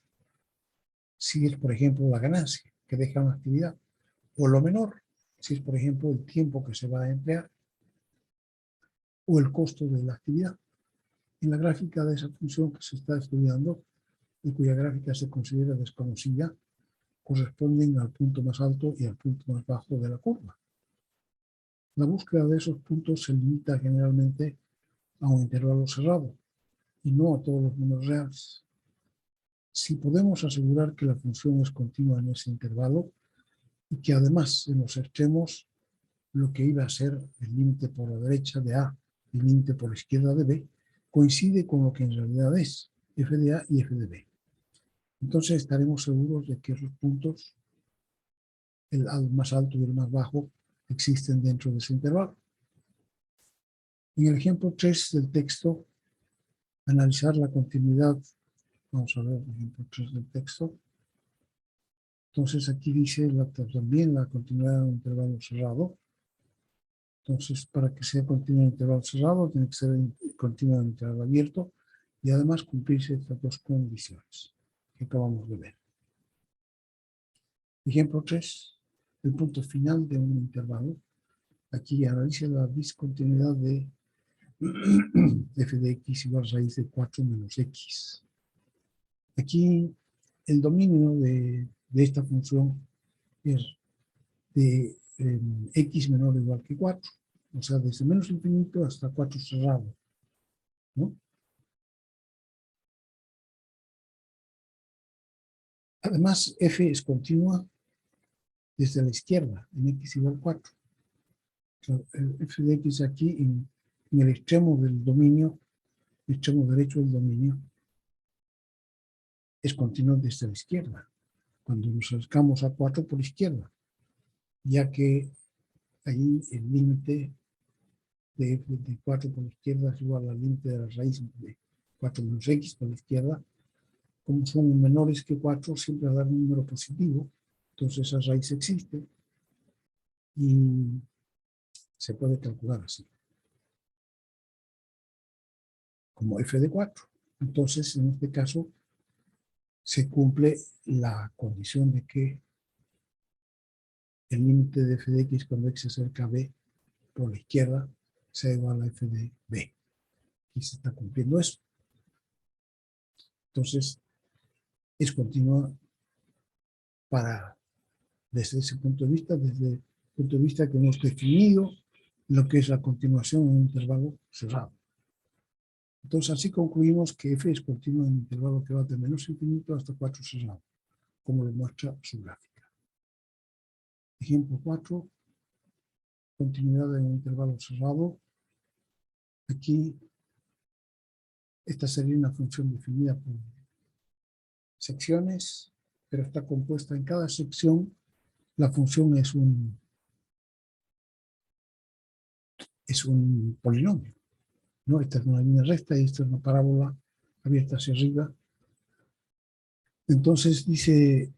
Si es, por ejemplo, la ganancia que deja una actividad, o lo menor, si es, por ejemplo, el tiempo que se va a emplear, o el costo de la actividad. En la gráfica de esa función que se está estudiando, y cuya gráfica se considera desconocida, corresponden al punto más alto y al punto más bajo de la curva. La búsqueda de esos puntos se limita generalmente a un intervalo cerrado y no a todos los números reales. Si podemos asegurar que la función es continua en ese intervalo y que además en los extremos lo que iba a ser el límite por la derecha de A y el límite por la izquierda de B coincide con lo que en realidad es f de A y f de B. Entonces estaremos seguros de que esos puntos, el más alto y el más bajo, existen dentro de ese intervalo. En el ejemplo 3 del texto, analizar la continuidad. Vamos a ver el ejemplo 3 del texto. Entonces aquí dice también la continuidad de un intervalo cerrado. Entonces, para que sea continua en intervalo cerrado, tiene que ser continua en intervalo abierto y además cumplirse estas dos condiciones que acabamos de ver. Ejemplo 3, el punto final de un intervalo. Aquí analiza la discontinuidad de f de x igual a raíz de 4 menos x. Aquí el dominio de esta función es de x menor o igual que 4. O sea, desde menos infinito hasta 4 cerrado, ¿no? Además, f es continua desde la izquierda, en x igual 4. O sea, el f de x aquí en el extremo del dominio, el extremo derecho del dominio, es continuo desde la izquierda. Cuando nos acercamos a 4 por izquierda, ya que ahí el límite de f de 4 por la izquierda es igual al límite de la raíz de 4 menos x por la izquierda. Como son menores que 4, siempre va a dar un número positivo. Entonces esa raíz existe y se puede calcular así, como f de 4. Entonces, en este caso, se cumple la condición de que el límite de f de x cuando x se acerca a b por la izquierda sea igual a f de b. Y se está cumpliendo eso. Entonces, es continua desde ese punto de vista, desde el punto de vista que hemos definido lo que es la continuación en un intervalo cerrado. Entonces, así concluimos que f es continua en un intervalo que va de menos infinito hasta 4 cerrado, como lo muestra su gráfica. Ejemplo 4, continuidad en un intervalo cerrado. Aquí, esta sería una función definida por secciones, pero está compuesta en cada sección. La función es un polinomio, ¿no? Esta es una línea recta y esta es una parábola abierta hacia arriba. Entonces dice,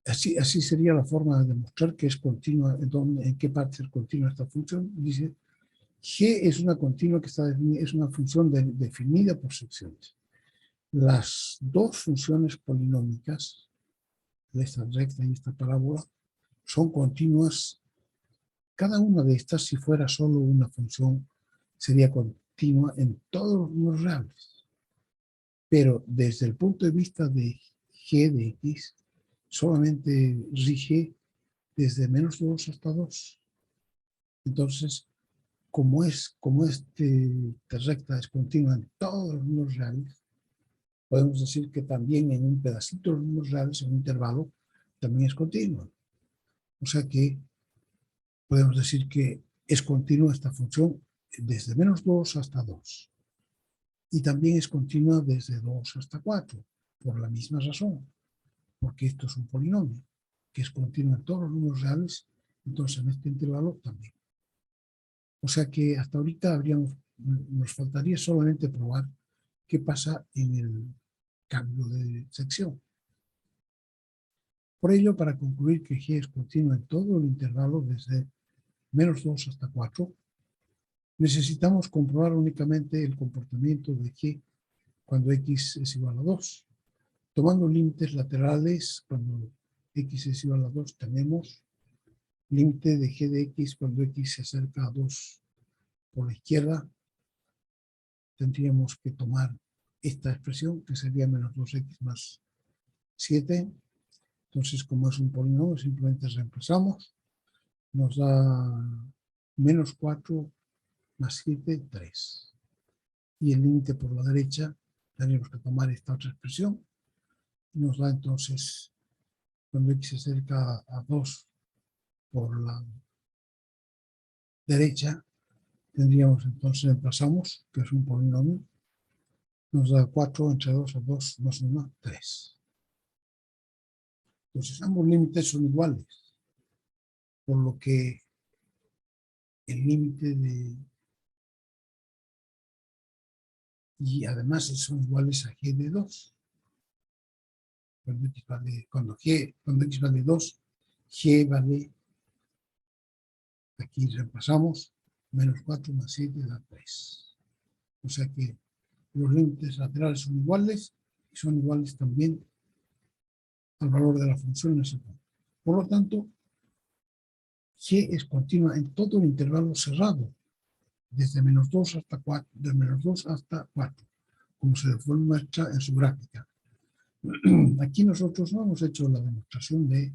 así sería la forma de demostrar que es continua, en qué parte es continua esta función. Dice, G es una continua que está definida, es una función definida por secciones. Las dos funciones polinómicas, esta recta y esta parábola, son continuas. Cada una de estas, si fuera solo una función, sería continua en todos los números reales. Pero desde el punto de vista de G de X, solamente rige desde -2 hasta 2. Entonces, como esta recta es continua en todos los números reales, podemos decir que también en un pedacito de los números reales, en un intervalo, también es continua. O sea que podemos decir que es continua esta función desde -2 hasta 2. Y también es continua desde 2 hasta 4, por la misma razón, porque esto es un polinomio, que es continuo en todos los números reales, entonces en este intervalo también. O sea que hasta ahorita nos faltaría solamente probar qué pasa en el cambio de sección. Por ello, para concluir que G es continua en todo el intervalo desde -2 hasta 4, necesitamos comprobar únicamente el comportamiento de G cuando X es igual a 2. Tomando límites laterales, cuando X es igual a 2, tenemos límite de G de X cuando X se acerca a 2 por la izquierda. Tendríamos que tomar esta expresión, que sería -2x más 7. Entonces, como es un polinomio, simplemente reemplazamos. Nos da -4 más 7, 3. Y el límite por la derecha, tendríamos que tomar esta otra expresión. Nos da entonces, cuando X se acerca a 2 por la derecha, tendríamos entonces, reemplazamos, que es un polinomio, nos da 4 entre 2 a 2 más 1, 3. Entonces ambos límites son iguales, por lo que el límite de... Y además son iguales a G de 2. Cuando X vale 2, G vale, aquí reemplazamos, -4 más 7 da 3. O sea que los límites laterales son iguales y son iguales también al valor de la función en ese punto. Por lo tanto, G es continua en todo el intervalo cerrado, desde -2 hasta 4, de -2 hasta 4, como se muestra en su gráfica. Aquí nosotros no hemos hecho la demostración de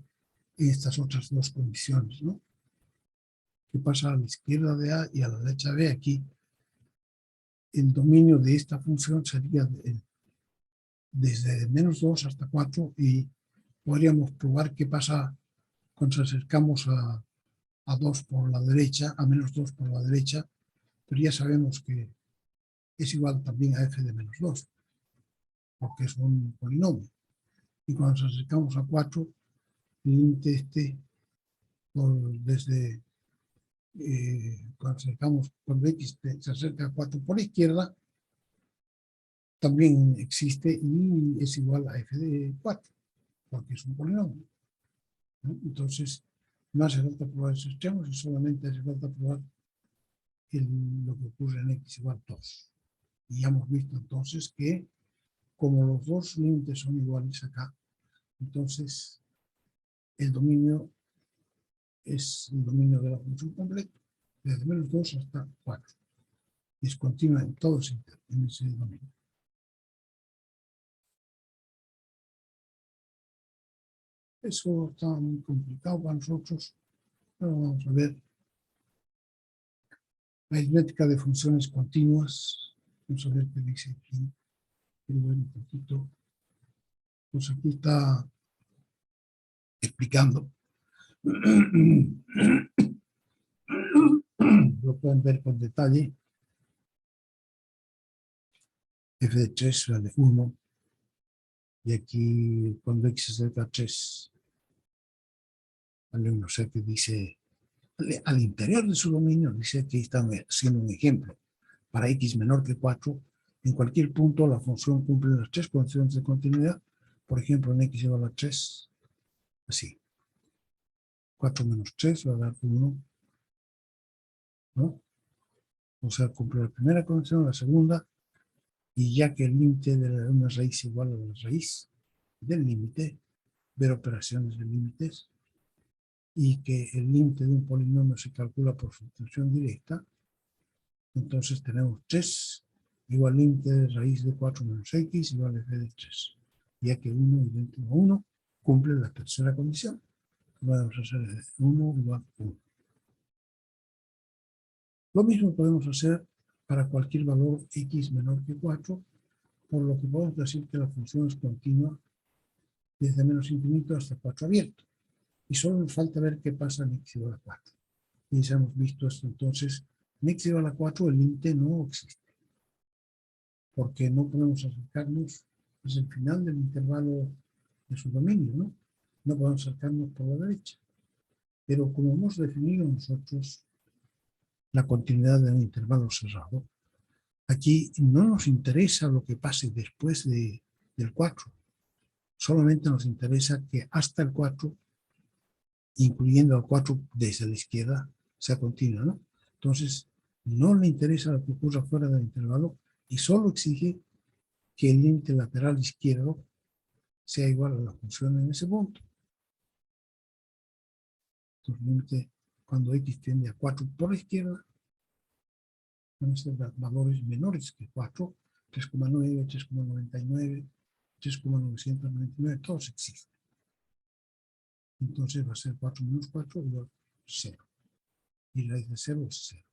estas otras dos condiciones, ¿no? ¿Qué pasa a la izquierda de A y a la derecha de B? Aquí el dominio de esta función sería desde -2 hasta 4 y podríamos probar qué pasa cuando nos acercamos a 2 por la derecha, a -2 por la derecha, pero ya sabemos que es igual también a f de -2, porque es un polinomio. Y cuando nos acercamos a 4, el límite desde cuando X se acerca a 4 por la izquierda, también existe y es igual a f de 4, porque es un polinomio, ¿no? Entonces, no hace falta probar esos extremos y solamente hace falta probar lo que ocurre en X igual a 2. Y ya hemos visto entonces que como los dos límites son iguales acá, entonces el dominio es el dominio de la función completa, desde -2 hasta 4. Y es continua en todo en ese dominio. Eso está muy complicado para nosotros, pero vamos a ver. La aritmética de funciones continuas, vamos a ver qué dice aquí. Quiero ver un poquito. Pues aquí está explicando. Lo pueden ver con detalle. F de 3 vale 1. Y aquí, cuando X se acerca a 3, vale 1. O sea que dice, al interior de su dominio, dice que están haciendo un ejemplo. Para X menor que 4, en cualquier punto la función cumple las tres condiciones de continuidad por ejemplo, en x igual a 3, así. 4 menos 3 va a dar 1, ¿no? O sea, cumple la primera condición, la segunda, y ya que el límite de una raíz igual a la raíz del límite, ver operaciones de límites, y que el límite de un polinomio se calcula por sustitución directa, entonces tenemos 3 igual límite de raíz de 4 menos x igual a f de 3, ya que 1 idéntico a 1 cumple la tercera condición. Vamos a hacer 1 igual a 1. Lo mismo podemos hacer para cualquier valor x menor que 4, por lo que podemos decir que la función es continua desde menos infinito hasta 4 abierto. Y solo nos falta ver qué pasa en x igual a 4. Y ya hemos visto esto, entonces, en x igual a 4 el límite no existe, porque no podemos acercarnos, es el final del intervalo de su dominio, ¿no? No podemos acercarnos por la derecha. Pero como hemos definido nosotros la continuidad de un intervalo cerrado, aquí no nos interesa lo que pase después del 4. Solamente nos interesa que hasta el 4, incluyendo el 4 desde la izquierda, sea continua, ¿no? Entonces, no le interesa lo que ocurra fuera del intervalo y solo exige que el límite lateral izquierdo sea igual a la función en ese punto. Entonces, el límite cuando x tiende a 4 por la izquierda, van a ser valores menores que 4, 3,9, 3,99, 3,999, todos existen. Entonces va a ser 4 menos 4 igual a 0. Y raíz de 0 es 0.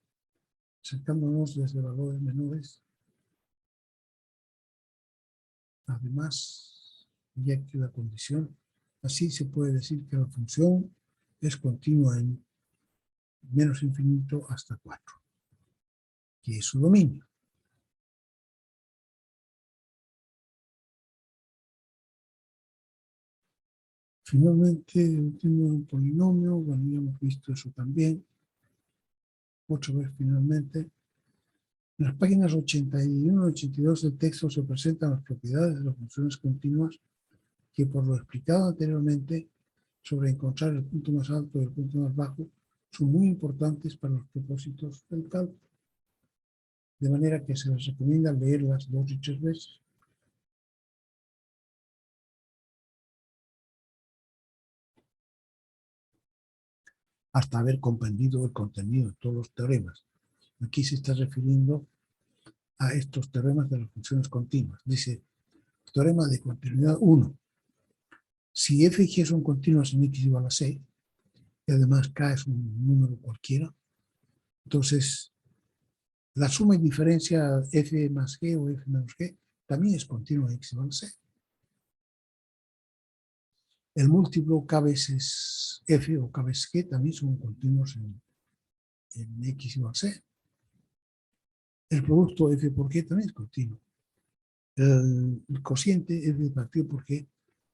Acercándonos desde valores menores, además, ya que la condición, así se puede decir que la función es continua en menos infinito hasta 4, que es su dominio. Finalmente, el último polinomio, bueno, ya hemos visto eso también. Otra vez, finalmente. En las páginas 81 y 82 del texto se presentan las propiedades de las funciones continuas que, por lo explicado anteriormente sobre encontrar el punto más alto y el punto más bajo, son muy importantes para los propósitos del cálculo. De manera que se les recomienda leerlas 2 y 3 veces. Hasta haber comprendido el contenido de todos los teoremas. Aquí se está refiriendo a estos teoremas de las funciones continuas. Dice, teorema de continuidad 1. Si f y g son continuas en x igual a 6, y además k es un número cualquiera, entonces la suma y diferencia f más g o f menos g también es continua en x igual a 6. El múltiplo k veces f o k veces g también son continuos en x igual a 6. El producto f por g también es continuo. El cociente f partido por g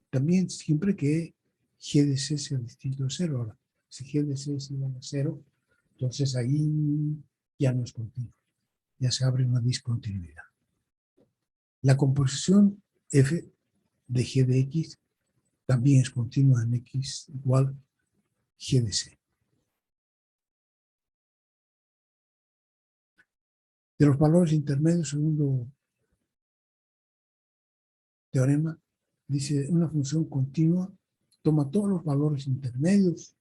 también siempre que g de c sea distinto de 0. Ahora, si g de c es igual a 0, entonces ahí ya no es continuo. Ya se abre una discontinuidad. La composición f de g de x también es continua en x igual g de c. De los valores intermedios, segundo teorema, dice una función continua toma todos los valores intermedios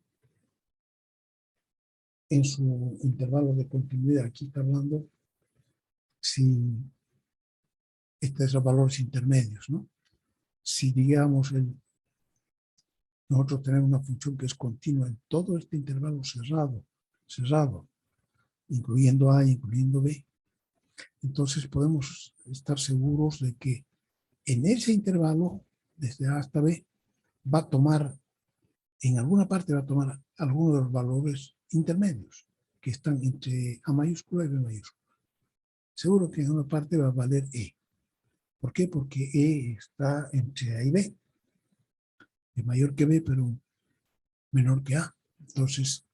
en su intervalo de continuidad. Aquí está hablando si estos son los valores intermedios, ¿no? Si digamos nosotros tenemos una función que es continua en todo este intervalo cerrado, incluyendo A, incluyendo B, entonces podemos estar seguros de que en ese intervalo, desde A hasta B, va a tomar, en alguna parte va a tomar algunos de los valores intermedios que están entre A mayúscula y B mayúscula. Seguro que en una parte va a valer E. ¿Por qué? Porque E está entre A y B. Es mayor que B, pero menor que A. Entonces,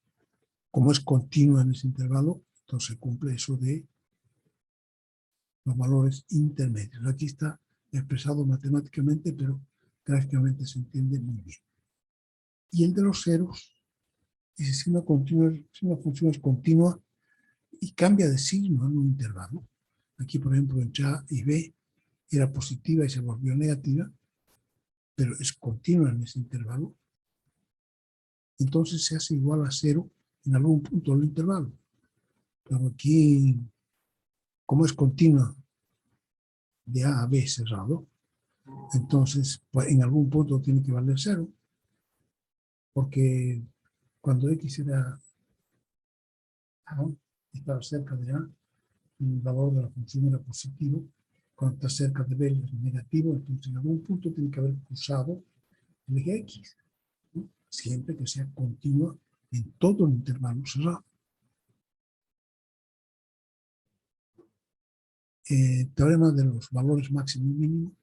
como es continua en ese intervalo, entonces cumple eso de los valores intermedios. Aquí está expresado matemáticamente, pero gráficamente se entiende muy bien. Y el de los ceros dice si una función es continua y cambia de signo en un intervalo. Aquí, por ejemplo, entre A y B era positiva y se volvió negativa, pero es continua en ese intervalo. Entonces se hace igual a 0 en algún punto del intervalo. Pero aquí, como es continua de A a B cerrado, entonces pues, en algún punto tiene que valer 0, porque cuando X era A, estaba cerca de A, el valor de la función era positivo, cuando está cerca de B es negativo, entonces en algún punto tiene que haber cruzado el eje X, ¿no? Siempre que sea continua en todo el intervalo cerrado. Teorema de los valores máximo y mínimo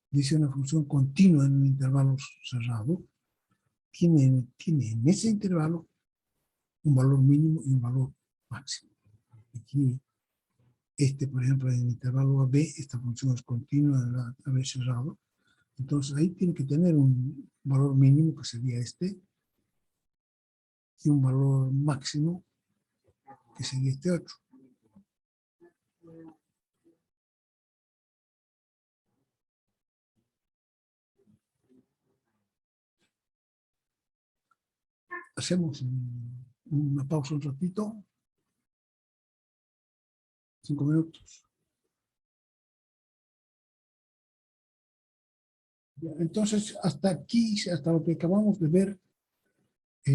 dice una función continua en un intervalo cerrado tiene en ese intervalo un valor mínimo y un valor máximo. Aquí, por ejemplo, en el intervalo AB, esta función es continua en la AB cerrado. Entonces ahí tiene que tener un valor mínimo, que sería y un valor máximo, que sería este otro. Hacemos una pausa un ratito, 5 minutos. Entonces, hasta aquí, hasta lo que acabamos de ver,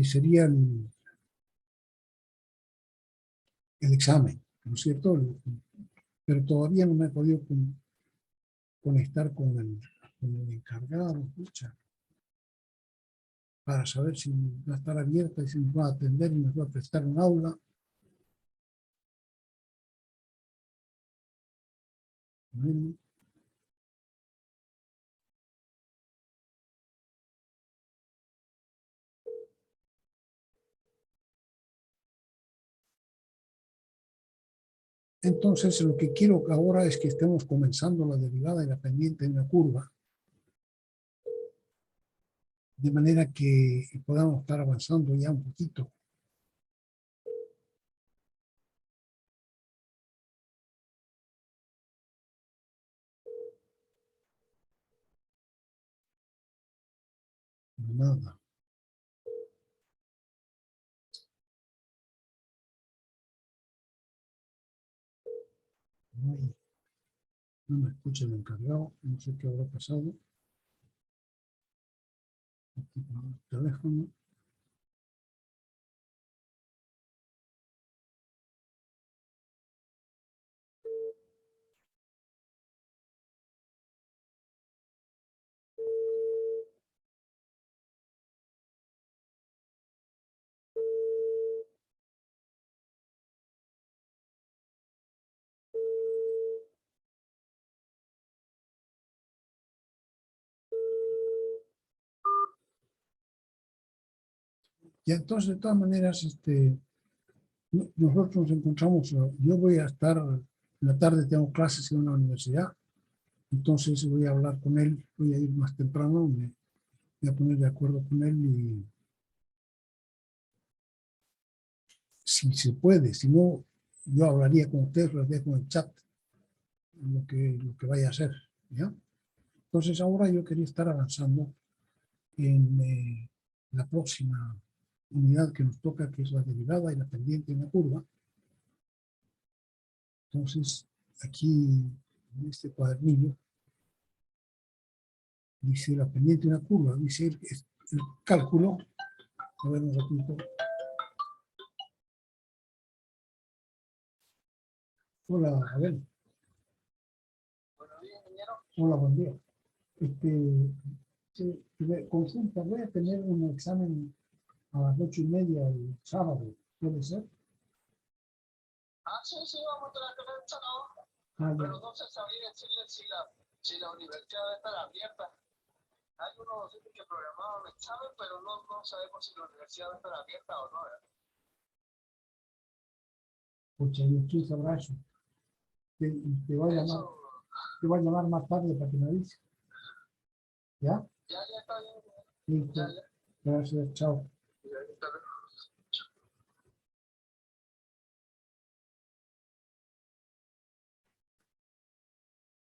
sería el examen, ¿no es cierto? Pero todavía no me he podido conectar con el encargado, escucha, para saber si va a estar abierta y si nos va a atender y nos va a prestar un aula. Entonces, lo que quiero ahora es que estemos comenzando la derivada y la pendiente en una curva, de manera que podamos estar avanzando ya un poquito. Nada. No me escucha el encargado, no sé qué habrá pasado. Aquí por el teléfono. Y entonces, de todas maneras, nosotros nos encontramos, yo voy a estar, en la tarde tengo clases en una universidad, entonces voy a hablar con él, voy a ir más temprano, me voy a poner de acuerdo con él y si se puede, si no, yo hablaría con ustedes, lo haría con el chat, lo que vaya a hacer, ¿ya? Entonces ahora yo quería estar avanzando en la próxima unidad que nos toca, que es la derivada y la pendiente en la curva. Entonces, aquí en este cuadernillo dice la pendiente de una curva, dice el cálculo. A ver un ratito. Hola, Abel. Buenos días, ingeniero. Hola, buen día. Consulta, voy a tener un examen a las 8:30 el sábado, ¿puede ser? Sí, vamos a tener el sábado. Pero no se sabría decirle si la universidad va a estar abierta. Hay unos docentes que programaron el examen, pero no sabemos si la universidad va a estar abierta o no. Pucha, yo tú sabrás eso. Te voy a llamar más tarde para que me avise. ¿Ya? Listo. Gracias, chao.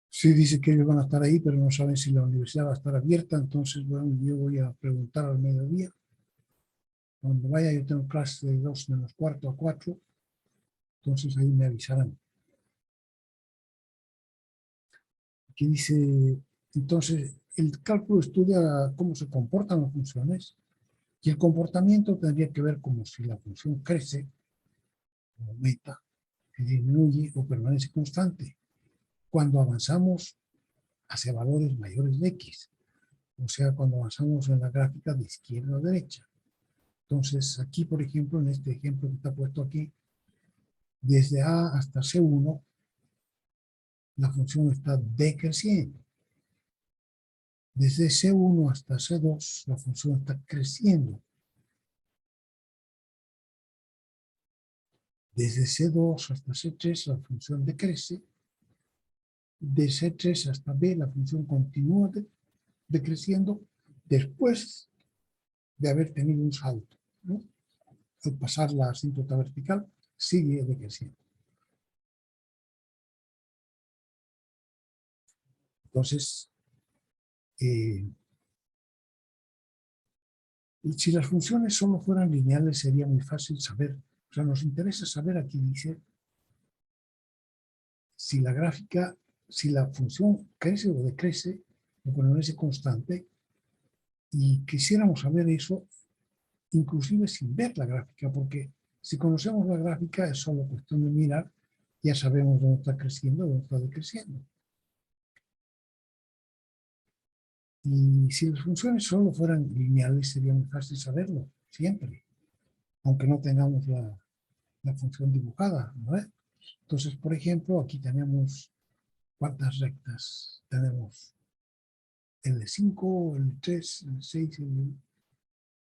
Sí, dice que ellos van a estar ahí, pero no saben si la universidad va a estar abierta, entonces, bueno, yo voy a preguntar al mediodía. Cuando vaya, yo tengo clase de 2 menos cuarto a 4, entonces ahí me avisarán. Aquí dice, entonces, el cálculo estudia cómo se comportan las funciones y el comportamiento tendría que ver como si la función crece, o aumenta, disminuye o permanece constante cuando avanzamos hacia valores mayores de X, o sea, cuando avanzamos en la gráfica de izquierda a derecha. Entonces, aquí, por ejemplo, en este ejemplo que está puesto aquí, desde A hasta C1, la función está decreciendo. Desde C1 hasta C2, la función está creciendo. Desde C2 hasta C3, la función decrece. De C3 hasta B, la función continúa decreciendo después de haber tenido un salto, ¿no? Al pasar la asíntota vertical, sigue decreciendo. Entonces, si las funciones solo fueran lineales, sería muy fácil saber. O sea, nos interesa saber, aquí dice, si la gráfica, si la función crece o decrece, o permanece constante, y quisiéramos saber eso, inclusive sin ver la gráfica, porque si conocemos la gráfica es solo cuestión de mirar, ya sabemos dónde está creciendo, dónde está decreciendo. Y si las funciones solo fueran lineales, sería muy fácil saberlo, siempre, aunque no tengamos la función dibujada, ¿no? Entonces, por ejemplo, aquí tenemos cuántas rectas. Tenemos L5, L3, L6,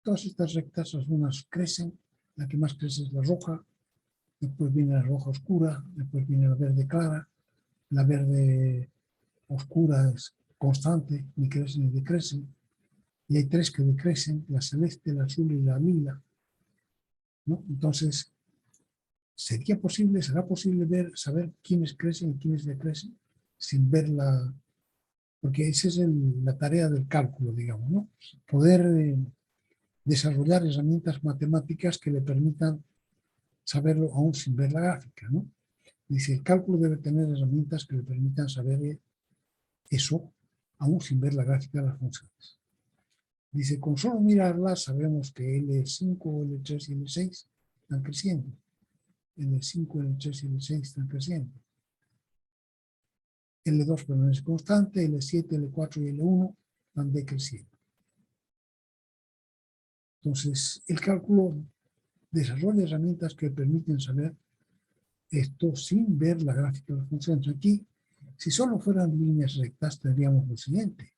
todas estas rectas, algunas crecen, la que más crece es la roja, después viene la roja oscura, después viene la verde clara, la verde oscura es constante, ni crece ni decrece, y hay 3 que decrecen, la celeste, la azul y la lila, ¿no? Entonces, será posible saber quiénes crecen y quiénes decrecen sin ver porque esa es la tarea del cálculo, digamos, ¿no? Poder desarrollar herramientas matemáticas que le permitan saberlo aún sin ver la gráfica, ¿no? Dice, el cálculo debe tener herramientas que le permitan saber eso aún sin ver la gráfica de las funciones. Dice, con solo mirarlas sabemos que L5, L3 y L6 están creciendo. L5, L3 y L6 están creciendo. L2 permanece constante, L7, L4 y L1 van decreciendo. Entonces, el cálculo desarrolla herramientas que permiten saber esto sin ver la gráfica de las funciones. Aquí, si solo fueran líneas rectas, tendríamos lo siguiente.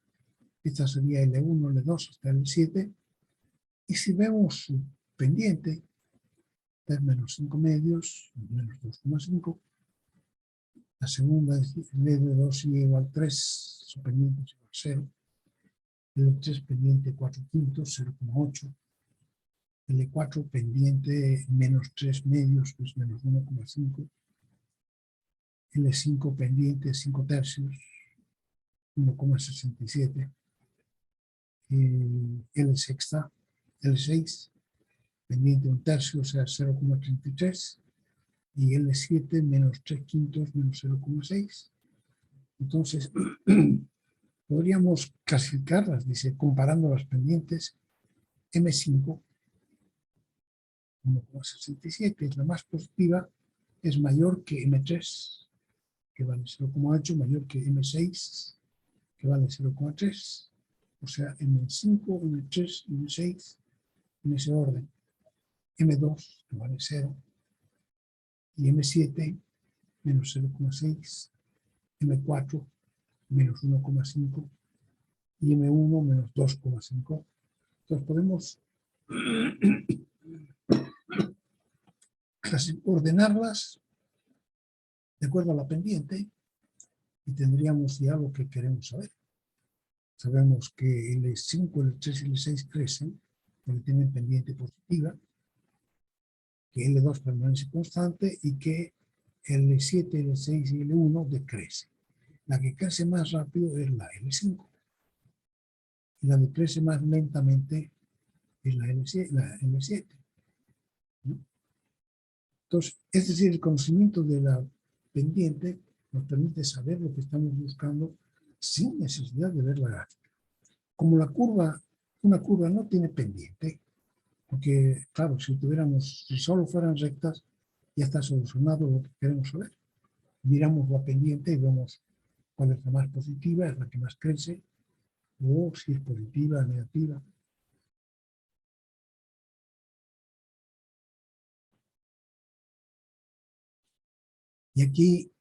Esta sería L1, L2 hasta L7. Y si vemos su pendiente, es menos 5 medios, menos 2,5. La segunda es L2 igual 3, su pendiente es igual 0. L3 pendiente 4 quintos, 0,8. L4 pendiente menos 3 medios, pues menos 1,5. L5 pendiente 5 tercios, 1,67. L6 pendiente 1 tercio, o sea 0,33. Y L7 menos 3 quintos menos 0,6. Entonces, podríamos clasificarlas, dice, comparando las pendientes. M5, 1,67, es la más positiva, es mayor que M3, que vale 0,8, mayor que M6, que vale 0,3. O sea, M5, M3 y M6 en ese orden. M2, que vale 0, y M7, menos 0,6, M4, menos 1,5, y M1, menos 2,5. Entonces podemos ordenarlas de acuerdo a la pendiente y tendríamos ya lo que queremos saber. sabemos que L5, L3 y L6 crecen, porque tienen pendiente positiva, que L2 permanece constante y que L7, L6 y L1 decrece. La que crece más rápido es la L5 y la que crece más lentamente es la L7. ¿No? Entonces, es decir, el conocimiento de la pendiente nos permite saber lo que estamos buscando sin necesidad de ver la gráfica. Como una curva no tiene pendiente, porque, claro, si solo fueran rectas, ya está solucionado lo que queremos saber. Miramos la pendiente y vemos cuál es la más positiva, es la que más crece, o si es positiva o negativa. Y aquí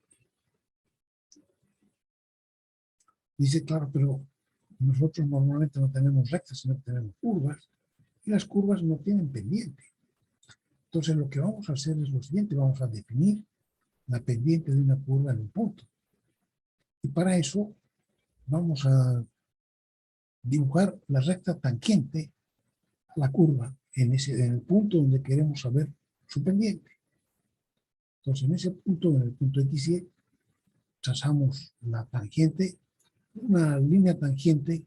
dice, claro, pero nosotros normalmente no tenemos rectas, sino que tenemos curvas, y las curvas no tienen pendiente. Entonces lo que vamos a hacer es lo siguiente, vamos a definir la pendiente de una curva en un punto. Y para eso vamos a dibujar la recta tangente a la curva en el punto donde queremos saber su pendiente. Entonces en ese punto, en el punto X y, trazamos la tangente, una línea tangente,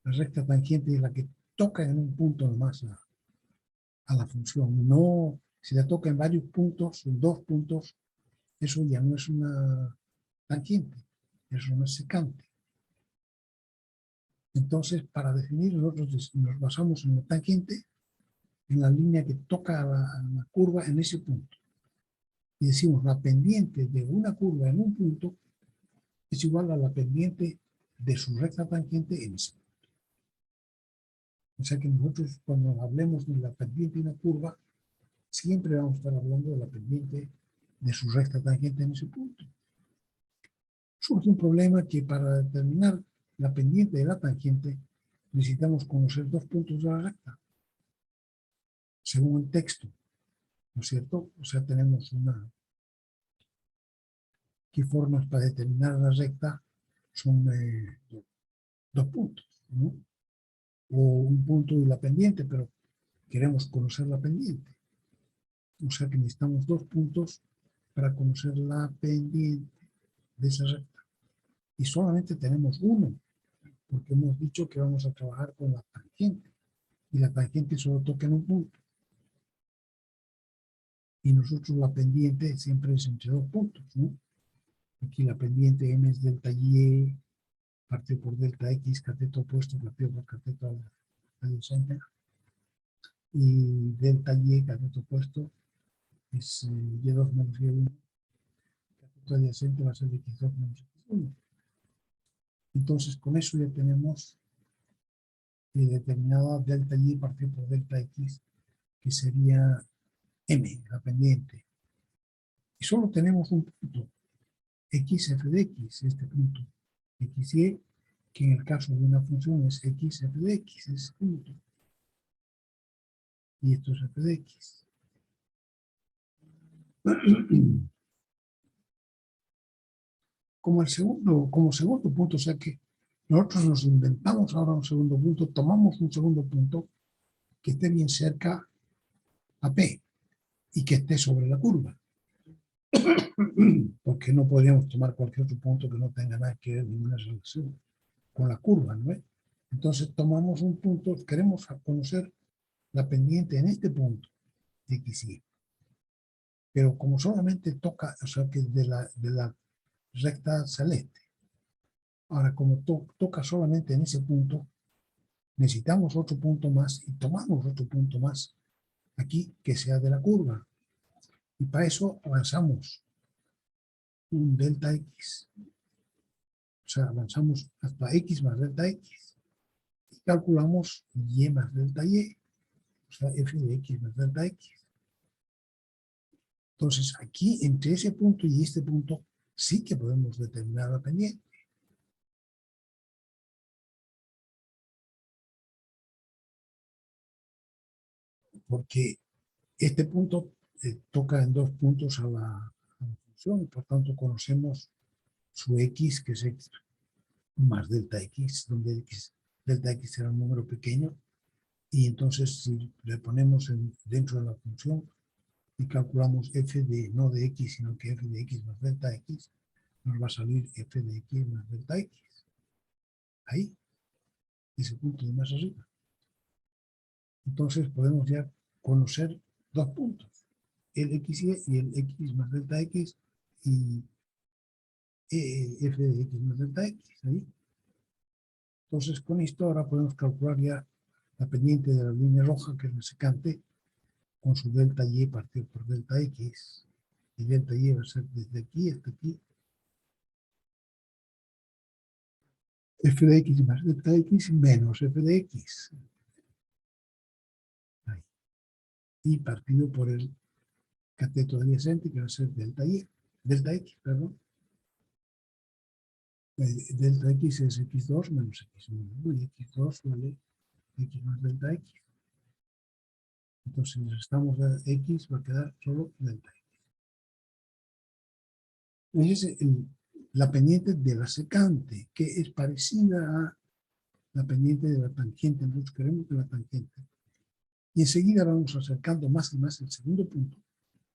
la recta tangente es la que toca en un punto nomás a la función. No, si la toca en varios puntos, en 2 puntos, eso ya no es una tangente, es una secante. Entonces, para definir, nosotros nos basamos en la tangente, en la línea que toca a la curva en ese punto. Y decimos, la pendiente de una curva en un punto es igual a la pendiente de su recta tangente en ese punto. O sea que nosotros, cuando hablemos de la pendiente de una curva, siempre vamos a estar hablando de la pendiente de su recta tangente en ese punto. Surge un problema que para determinar la pendiente de la tangente necesitamos conocer 2 puntos de la recta, según el texto, ¿no es cierto? O sea, tenemos ¿qué formas para determinar la recta? Son 2 puntos, ¿no? O un punto y la pendiente, pero queremos conocer la pendiente. O sea que necesitamos 2 puntos para conocer la pendiente de esa recta. Y solamente tenemos uno, porque hemos dicho que vamos a trabajar con la tangente. Y la tangente solo toca en un punto. Y nosotros la pendiente siempre es entre 2 puntos, ¿no? Aquí la pendiente M es delta Y partido por delta X, cateto opuesto partido por cateto adyacente. Y delta Y, cateto opuesto, es Y2 menos Y1. Cateto adyacente va a ser X2 menos X1. Entonces, con eso ya tenemos determinada delta Y partido por delta X, que sería M, la pendiente. Y solo tenemos un punto, X f de X, este punto, X y, que en el caso de una función es X f de X, ese punto. Y esto es f de X. Como segundo punto, o sea que nosotros nos inventamos ahora un segundo punto, tomamos un segundo punto que esté bien cerca a P y que esté sobre la curva. Porque no podríamos tomar cualquier otro punto que no tenga nada que ver, ninguna relación con la curva, ¿no? Entonces tomamos un punto, queremos conocer la pendiente en este punto de X y. Pero como solamente toca, o sea que de la recta celeste. Ahora, como toca solamente en ese punto, necesitamos otro punto más y tomamos otro punto más aquí que sea de la curva. Y para eso avanzamos un delta X. O sea, avanzamos hasta X más delta X. Y calculamos Y más delta Y. O sea, F de X más delta X. Entonces, aquí, entre ese punto y este punto, sí que podemos determinar la pendiente. Porque este punto toca en 2 puntos a la función y por tanto conocemos su X, que es X más delta x, donde delta x será un número pequeño, y entonces si le ponemos dentro de la función y calculamos f de, no de x, sino que f de x más delta x, nos va a salir f de x más delta x. Ahí, ese punto de más arriba. Entonces podemos ya conocer dos puntos, el xy y el x más delta x y f de x más delta x. Ahí. Entonces con esto ahora podemos calcular ya la pendiente de la línea roja, que es la secante, con su delta y partido por delta x. Y delta y va a ser desde aquí hasta aquí. F de x más delta x menos f de x. Ahí. Y partido por el cateto adyacente, que va a ser delta x, perdón. Delta x es x2 menos x1, y x2 vale x más delta x. Entonces, si necesitamos x, va a quedar solo delta x. Esa es la pendiente de la secante, que es parecida a la pendiente de la tangente. Nosotros queremos que la tangente. Y enseguida vamos acercando más y más el segundo punto,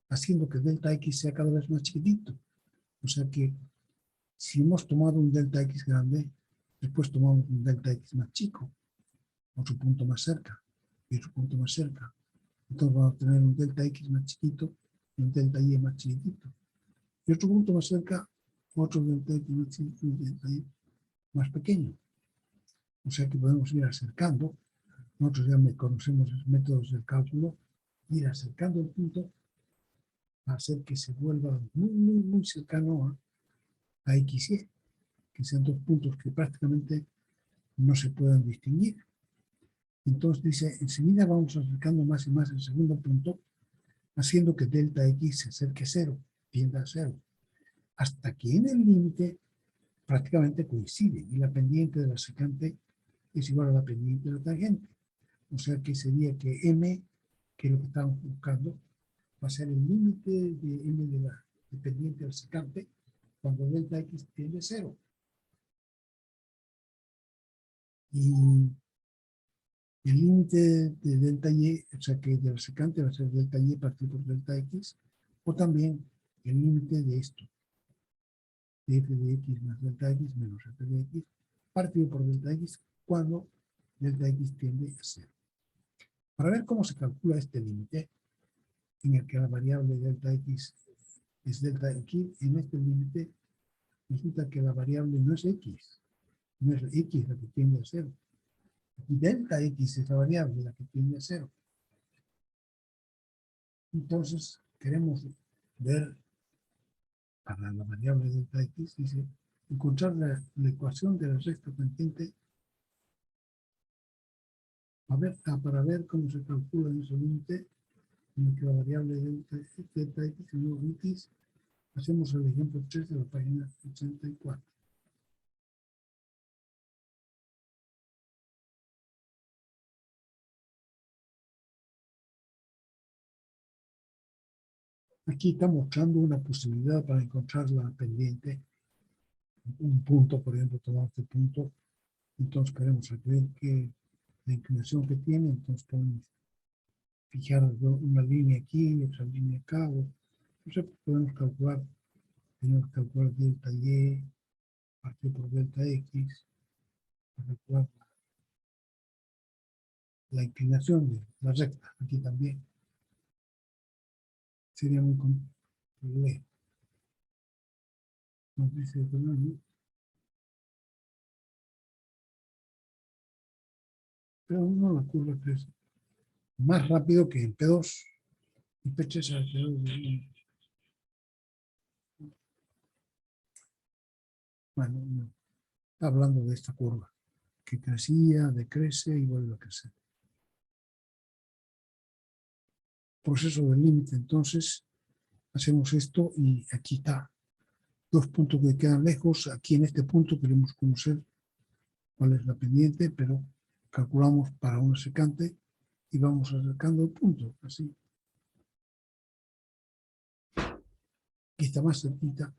haciendo que delta x sea cada vez más chiquitito. O sea que si hemos tomado un delta x grande, después tomamos un delta x más chico, otro punto más cerca, y otro punto más cerca. Entonces vamos a tener un delta x más chiquito y un delta y más chiquitito. Y otro punto más cerca, otro delta x más chiquito y un delta y más pequeño. O sea que podemos ir acercando. Nosotros ya conocemos los métodos del cálculo, ir acercando el punto a hacer que se vuelva muy, muy, muy cercano a x y y, que sean dos puntos que prácticamente no se puedan distinguir. Entonces dice, enseguida vamos acercando más y más el segundo punto, haciendo que delta x se acerque a cero, tienda a cero, hasta que en el límite prácticamente coincide y la pendiente de la secante es igual a la pendiente de la tangente. O sea que sería que m, que es lo que estamos buscando, va a ser el límite de m de la pendiente de la secante cuando delta x tiende a cero. Y el límite de delta y, o sea que de la secante va a ser delta y partido por delta x, o también el límite de esto, de f de x más delta x menos f de x, partido por delta x, cuando delta x tiende a cero. Para ver cómo se calcula este límite, en el que la variable delta x es delta x, en este límite resulta que la variable no es x, no es x la que tiende a cero. Y delta x es la variable la que tiende a cero. Entonces, queremos ver para la variable delta x, dice, encontrar la ecuación de la recta tangente para ver cómo se calcula en ese límite en el que la variable delta x y luego x. Hacemos el ejemplo 3 de la página 84. Aquí está mostrando una posibilidad para encontrar la pendiente. Un punto, por ejemplo, tomamos este punto. Entonces queremos saber que la inclinación que tiene, entonces podemos fijar una línea aquí y otra línea acá. Entonces podemos calcular, tenemos que calcular delta y partido por delta x, para calcular la inclinación de la recta. Aquí también sería muy complejo. Nos dice pero no la curva 3 más rápido que en P2 y P3 alrededor de... Bueno, no. Está hablando de esta curva que crecía, decrece y vuelve a crecer. Proceso del límite, entonces hacemos esto y aquí está. Dos puntos que quedan lejos. Aquí en este punto queremos conocer cuál es la pendiente, pero calculamos para una secante y vamos acercando el punto, así. Aquí está más cerquita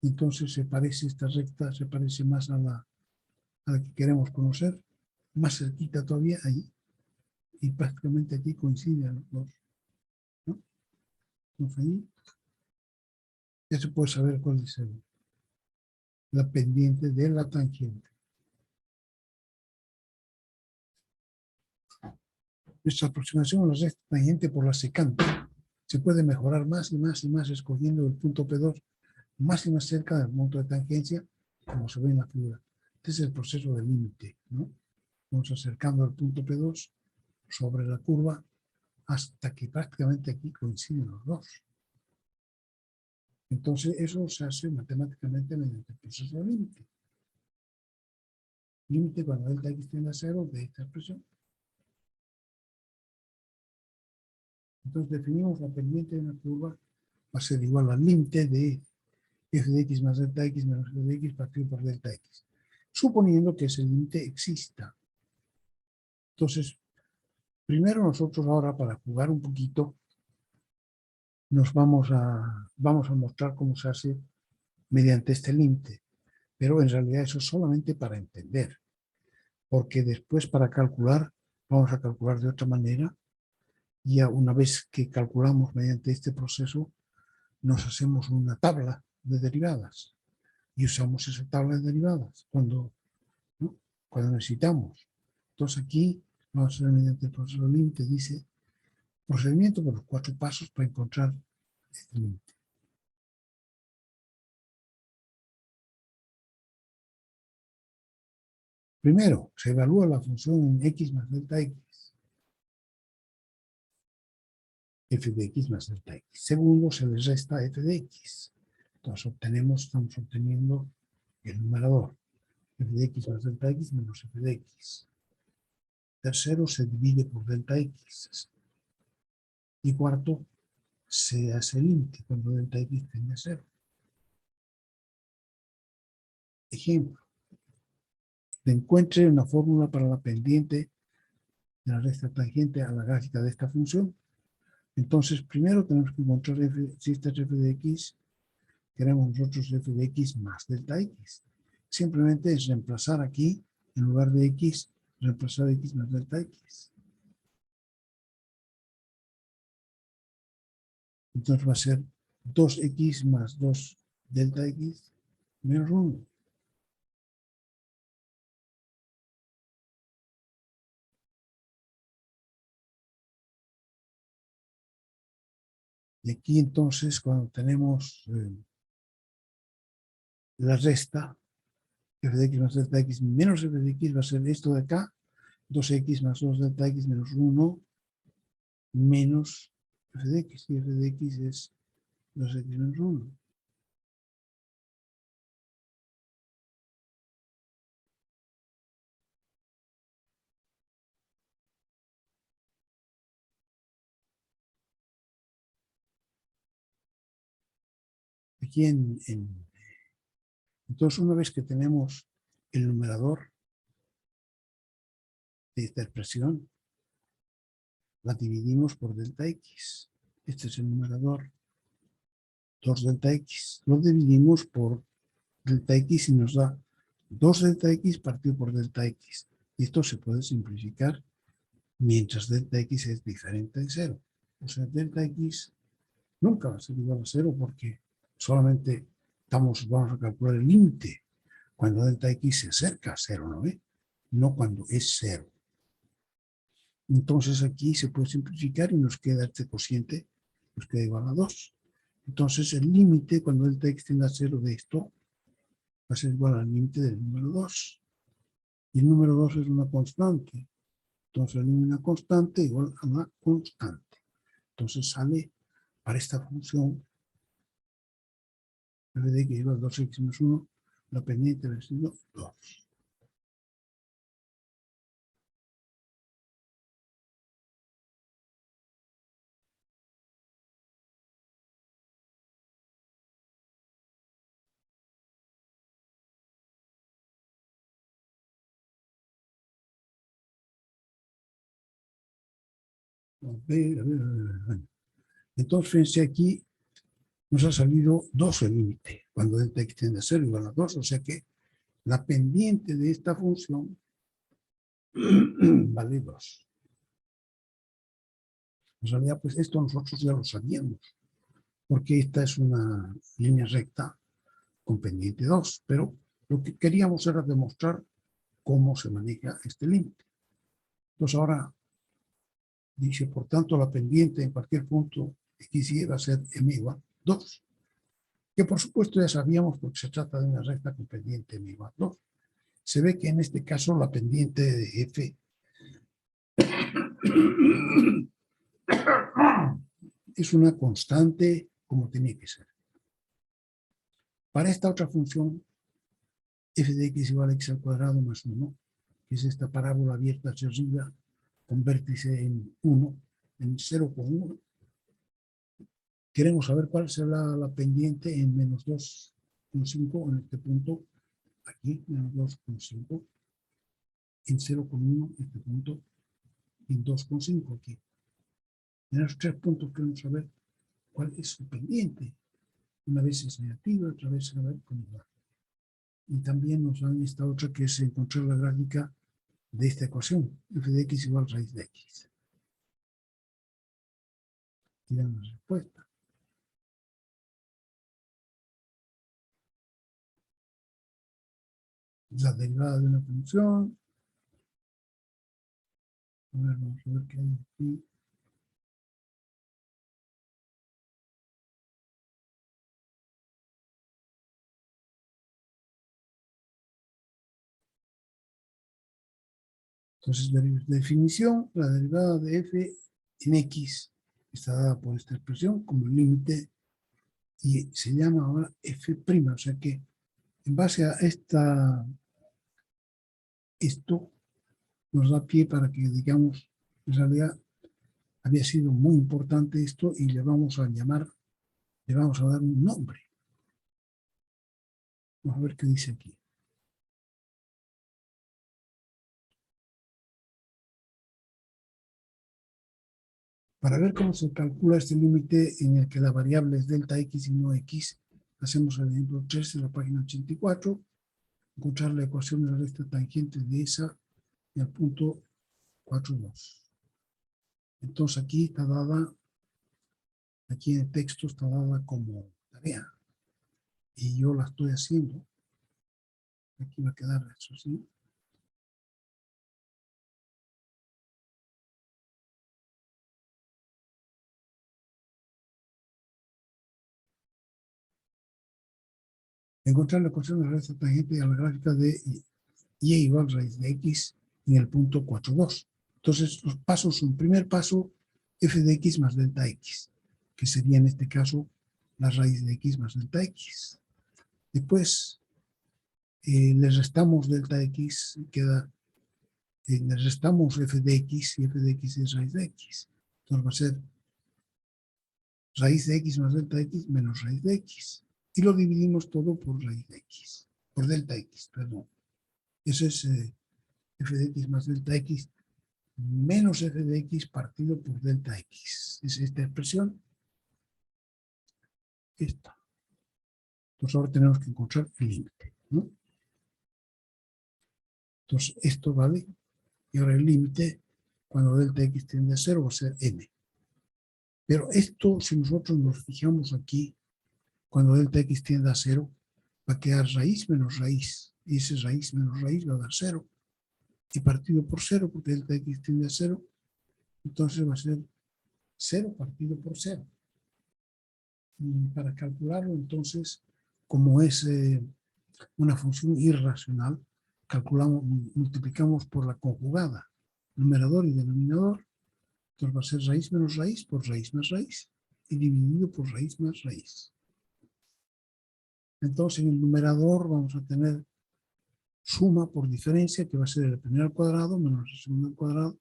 Entonces se parece, esta recta se parece más a la que queremos conocer, más cerquita todavía ahí, y prácticamente aquí coinciden los dos, ¿no? Entonces ahí ya se puede saber cuál es la pendiente de la tangente. Nuestra aproximación a la recta tangente por la secante se puede mejorar más y más y más escogiendo el punto P2 más y más cerca del punto de tangencia, como se ve en la figura. Este es el proceso de límite, ¿no? Vamos acercando al punto P2 sobre la curva hasta que prácticamente aquí coinciden los dos. Entonces eso se hace matemáticamente mediante el proceso de límite. Límite cuando delta x tiende a 0 de esta expresión. Entonces definimos la pendiente de una curva va a ser igual al límite de f de x más delta x menos f de x partido por delta x, suponiendo que ese límite exista. Entonces, primero nosotros ahora, para jugar un poquito, nos vamos a mostrar cómo se hace mediante este límite, pero en realidad eso es solamente para entender, porque después para calcular, vamos a calcular de otra manera, y una vez que calculamos mediante este proceso, nos hacemos una tabla de derivadas, y usamos esa tabla de derivadas cuando, ¿no? Cuando necesitamos. Entonces aquí vamos a hacer mediante el proceso de límite, dice procedimiento por los 4 pasos para encontrar este límite. Primero, se evalúa la función en x más delta x, f de x más delta x. Segundo, se le resta f de x. Entonces estamos obteniendo el numerador, f de x más delta x menos f de x. Tercero, se divide por delta x. Y cuarto, se hace el límite cuando delta x tiende a 0. Ejemplo, encuentre una fórmula para la pendiente de la recta tangente a la gráfica de esta función. Entonces, primero tenemos que encontrar si esta es f de x, queremos nosotros f de x más delta x. Simplemente es reemplazar aquí, en lugar de x, reemplazar x más delta x. Entonces va a ser 2x más 2 delta x menos 1. Y aquí entonces cuando tenemos la resta, f de x más delta x menos f de x va a ser esto de acá, 2x más 2 delta x menos 1 menos f de x, y f de x es 2x menos 1. Aquí entonces una vez que tenemos el numerador de esta expresión, la dividimos por delta x. Este es el numerador, 2 delta x. Lo dividimos por delta x y nos da 2 delta x partido por delta x. Y esto se puede simplificar mientras delta x es diferente de 0. O sea, delta x nunca va a ser igual a 0 porque solamente vamos a calcular el límite cuando delta x se acerca a 0, ¿no ve? No cuando es 0. Entonces aquí se puede simplificar y nos queda este cociente, nos queda igual a 2. Entonces el límite cuando delta x tiende a 0 de esto va a ser igual al límite del número 2. Y el número 2 es una constante. Entonces una constante igual a una constante. Entonces sale para esta función f de x igual a 2x menos 1, la pendiente ha sido 2. Entonces, fíjense aquí, nos ha salido 2 el límite, cuando delta x tiende a 0 igual a 2, o sea que la pendiente de esta función vale 2. En realidad, pues esto nosotros ya lo sabíamos, porque esta es una línea recta con pendiente 2, pero lo que queríamos era demostrar cómo se maneja este límite. Entonces ahora dice, por tanto, la pendiente en cualquier punto x y va a ser m igual 2, que por supuesto ya sabíamos porque se trata de una recta con pendiente m igual 2. Se ve que en este caso la pendiente de f es una constante como tiene que ser. Para esta otra función, f de x igual a x al cuadrado más 1, que es esta parábola abierta hacia arriba con vértice en 1, en 0,1, queremos saber cuál será la pendiente en menos 2,5 en este punto, aquí, menos 2,5, en 0,1 en este punto, en 2,5 aquí. En esos 3 puntos queremos saber cuál es su pendiente. Una vez es negativa, otra vez se va a ver cómo va. Y también nos dan esta otra que es encontrar la gráfica de esta ecuación, f de x igual raíz de x. Y dan la respuesta. La derivada de una función. A ver, vamos a ver qué hay aquí. Entonces, definición, la derivada de f en x está dada por esta expresión como límite y se llama ahora f', o sea que en base a esto nos da pie para que digamos, en realidad había sido muy importante esto y le vamos a llamar, le vamos a dar un nombre. Vamos a ver qué dice aquí. Para ver cómo se calcula este límite en el que la variable es delta x y no x, hacemos el ejemplo 3 en la página 84, encontrar la ecuación de la recta tangente de esa y al punto 4,2. Entonces aquí está dada, aquí en el texto está dada como tarea y yo la estoy haciendo. Aquí va a quedar eso así. Encontrar la ecuación de la recta tangente a la gráfica de y igual raíz de x en el punto 4,2. Entonces los pasos son, primer paso, f de x más delta x, que sería en este caso la raíz de x más delta x. Después le restamos delta x, queda, le restamos f de x y f de x es raíz de x. Entonces va a ser raíz de x más delta x menos raíz de x. Y lo dividimos todo por raíz de x, por delta x, perdón. Eso es f de x más delta x menos f de x partido por delta x. Es esta expresión. Esta. Entonces ahora tenemos que encontrar el límite, ¿no? Entonces esto vale. Y ahora el límite, cuando delta x tiende a 0, va a ser m. Pero esto, si nosotros nos fijamos aquí, cuando delta x tiende a 0, va a quedar raíz menos raíz. Y ese raíz menos raíz va a dar 0. Y partido por 0, porque delta x tiende a 0, entonces va a ser 0 partido por 0. Y para calcularlo, entonces, como es una función irracional, calculamos, multiplicamos por la conjugada, numerador y denominador, entonces va a ser raíz menos raíz por raíz más raíz, y dividido por raíz más raíz. Entonces en el numerador vamos a tener suma por diferencia, que va a ser el primero al cuadrado menos el segundo al cuadrado,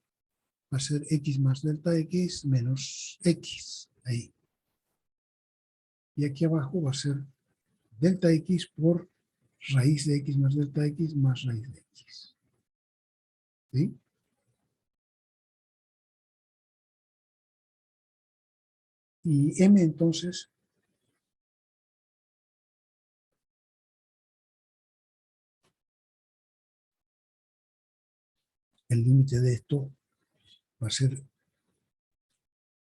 va a ser x más delta x menos x, ahí. Y aquí abajo va a ser delta x por raíz de x más delta x más raíz de x. ¿Sí? Y m entonces el límite de esto va a ser,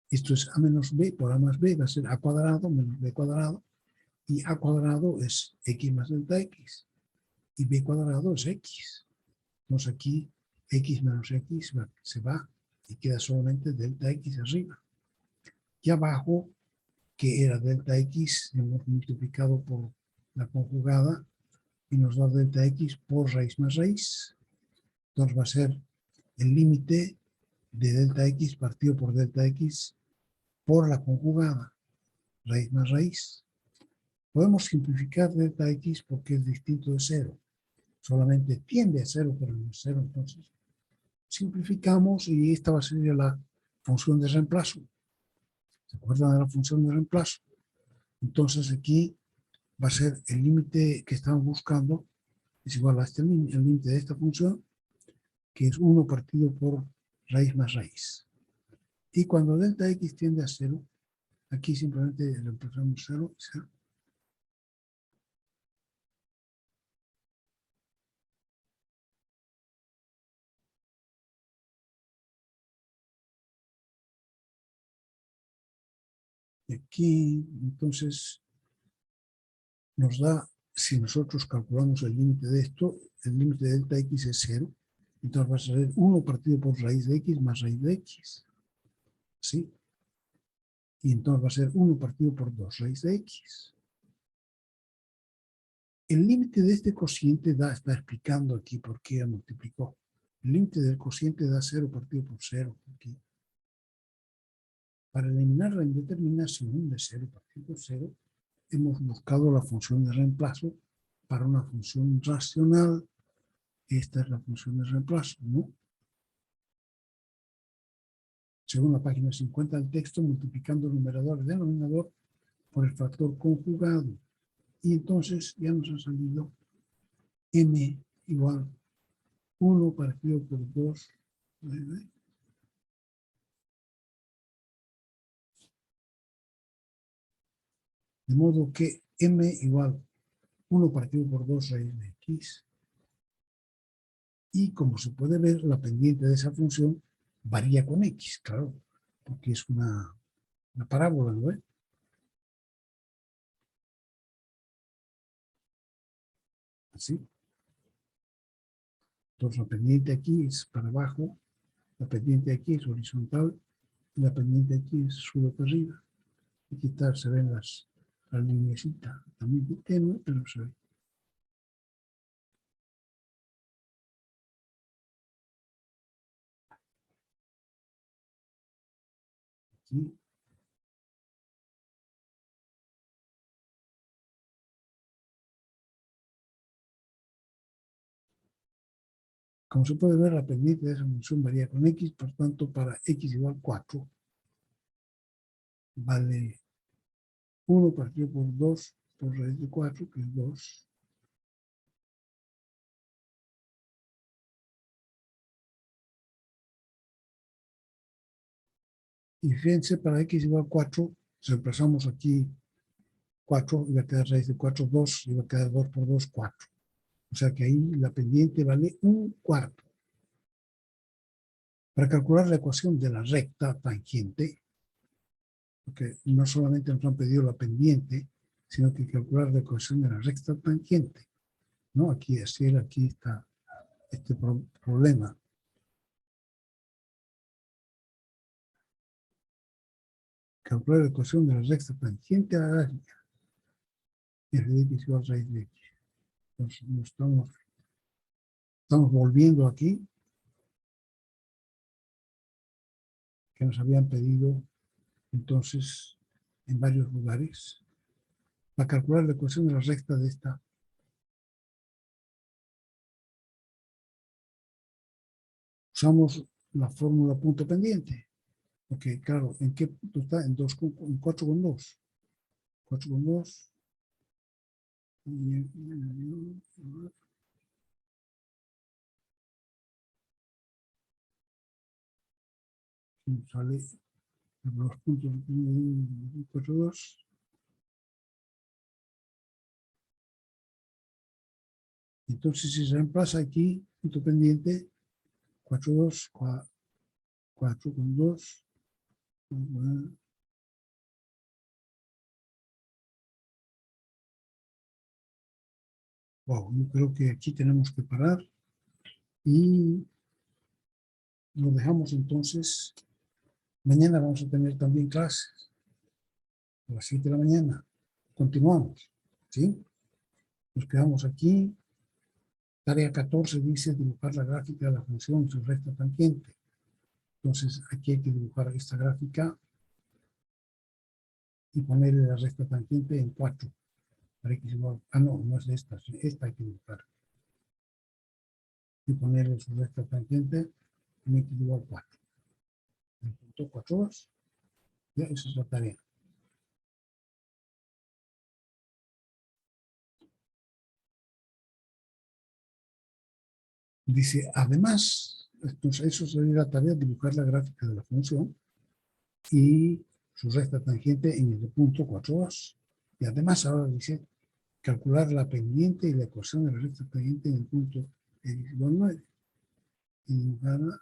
esto es a menos b por a más b, va a ser a cuadrado menos b cuadrado, y a cuadrado es x más delta x, y b cuadrado es x. Entonces aquí x menos x se va y queda solamente delta x arriba. Y abajo, que era delta x, hemos multiplicado por la conjugada y nos da delta x por raíz más raíz. Entonces va a ser el límite de delta x partido por delta x por la conjugada, raíz más raíz. Podemos simplificar delta x porque es distinto de cero. Solamente tiende a cero, pero no es cero. Entonces simplificamos y esta va a ser la función de reemplazo. ¿Se acuerdan de la función de reemplazo? Entonces aquí va a ser el límite que estamos buscando, es igual a el límite de esta función, que es 1 partido por raíz más raíz. Y cuando delta x tiende a 0, aquí simplemente reemplazamos 0 y 0. Y aquí, entonces, nos da, si nosotros calculamos el límite de esto, el límite de delta x es 0, entonces va a ser 1 partido por raíz de x más raíz de x. ¿Sí? Y entonces va a ser 1 partido por 2 raíz de x. El límite de este cociente está explicando aquí por qué multiplicó. El límite del cociente da 0 partido por 0. Aquí. Para eliminar la indeterminación de 0 partido por 0, hemos buscado la función de reemplazo para una función racional. Esta es la función de reemplazo, ¿no? Según la página 50 del texto, multiplicando el numerador y el denominador por el factor conjugado. Y entonces ya nos ha salido m igual 1 partido por 2. De modo que m igual 1 partido por 2 raíz de x. Y como se puede ver, la pendiente de esa función varía con x, claro, porque es una parábola, ¿no? Así. Entonces la pendiente aquí es para abajo, la pendiente aquí es horizontal, y la pendiente aquí es sube para arriba. Aquí se ven las lineecitas, también tenue, pero se ve. Aquí. Como se puede ver, la pendiente de esa función varía con x, por tanto, para x igual 4, vale 1 partido por 2 por raíz de 4, que es 2. Y fíjense, para x igual 4, reemplazamos aquí 4, y va a quedar raíz de 4, 2, y va a quedar 2 por 2, 4. O sea que ahí la pendiente vale 1/4. Para calcular la ecuación de la recta tangente, porque no solamente nos han pedido la pendiente, sino que calcular la ecuación de la recta tangente. ¿No? Aquí está este problema. Calcular la ecuación de la recta tangente a la área. F de x igual a raíz de x. Entonces, estamos volviendo aquí, que nos habían pedido entonces en varios lugares, para calcular la ecuación de la recta de esta. Usamos la fórmula punto pendiente. Ok, claro, ¿en qué punto está? En 4,2. 4,2. Sale los puntos 4,2. Entonces, si se reemplaza aquí, punto pendiente, 4, 2, 4 con 2. Wow, yo creo que aquí tenemos que parar y lo dejamos entonces. Mañana vamos a tener también clases a las 7 de la mañana. Continuamos, ¿sí? Nos quedamos aquí. Tarea 14 dice dibujar la gráfica de la función su recta tangente. Entonces aquí hay que dibujar esta gráfica y ponerle la recta tangente en 4. Para x igual, no, no es esta hay que dibujar. Y ponerle su recta tangente en x igual 4. El punto 4, 2. Ya, esa es la tarea. Dice, además, entonces eso sería la tarea, dibujar la gráfica de la función y su recta tangente en el punto 4, 2. Y además ahora dice, calcular la pendiente y la ecuación de la recta tangente en el punto x igual 9. Y dibujarla.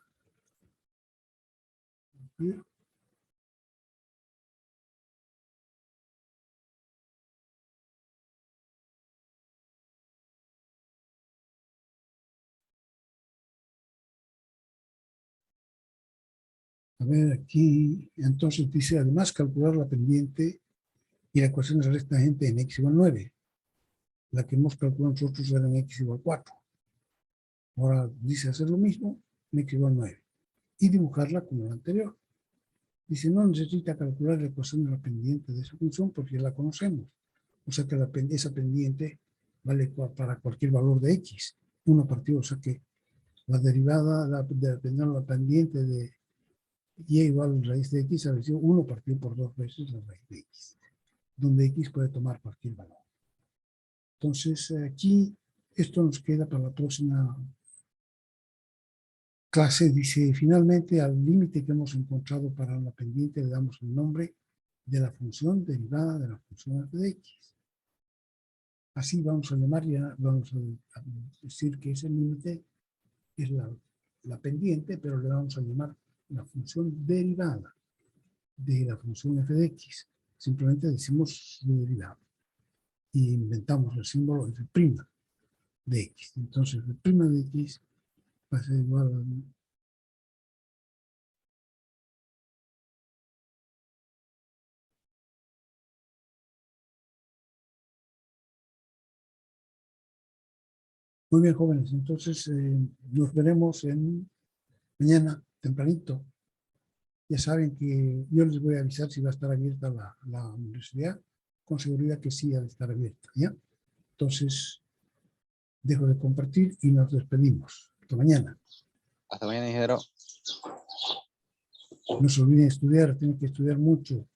A ver, aquí, entonces dice, además, calcular la pendiente y la ecuación de la recta tangente en x igual 9. La que hemos calculado nosotros era en x igual 4. Ahora dice hacer lo mismo en x igual 9. Y dibujarla como la anterior. Dice, no necesita calcular la ecuación de la pendiente de esa función porque ya la conocemos. O sea que esa pendiente vale para cualquier valor de x. 1 partido, o sea que la derivada de la pendiente de y igual raíz de x ha sido 1 partido por 2 veces la raíz de x, donde x puede tomar cualquier valor. Entonces aquí esto nos queda para la próxima clase. Dice, finalmente al límite que hemos encontrado para la pendiente le damos el nombre de la función derivada de la función f de x. Así vamos a llamar, ya vamos a decir que ese límite es la pendiente, pero le vamos a llamar la función derivada de la función f de x. Simplemente decimos su derivada y inventamos el símbolo f' de x. Entonces, f' de x va a ser igual a muy bien, jóvenes. Entonces, nos veremos mañana, tempranito. Ya saben que yo les voy a avisar si va a estar abierta la universidad. Con seguridad que sí ha de estar abierta, ¿ya? Entonces, dejo de compartir y nos despedimos. Hasta mañana. Hasta mañana, ingeniero. No se olviden estudiar, tienen que estudiar mucho.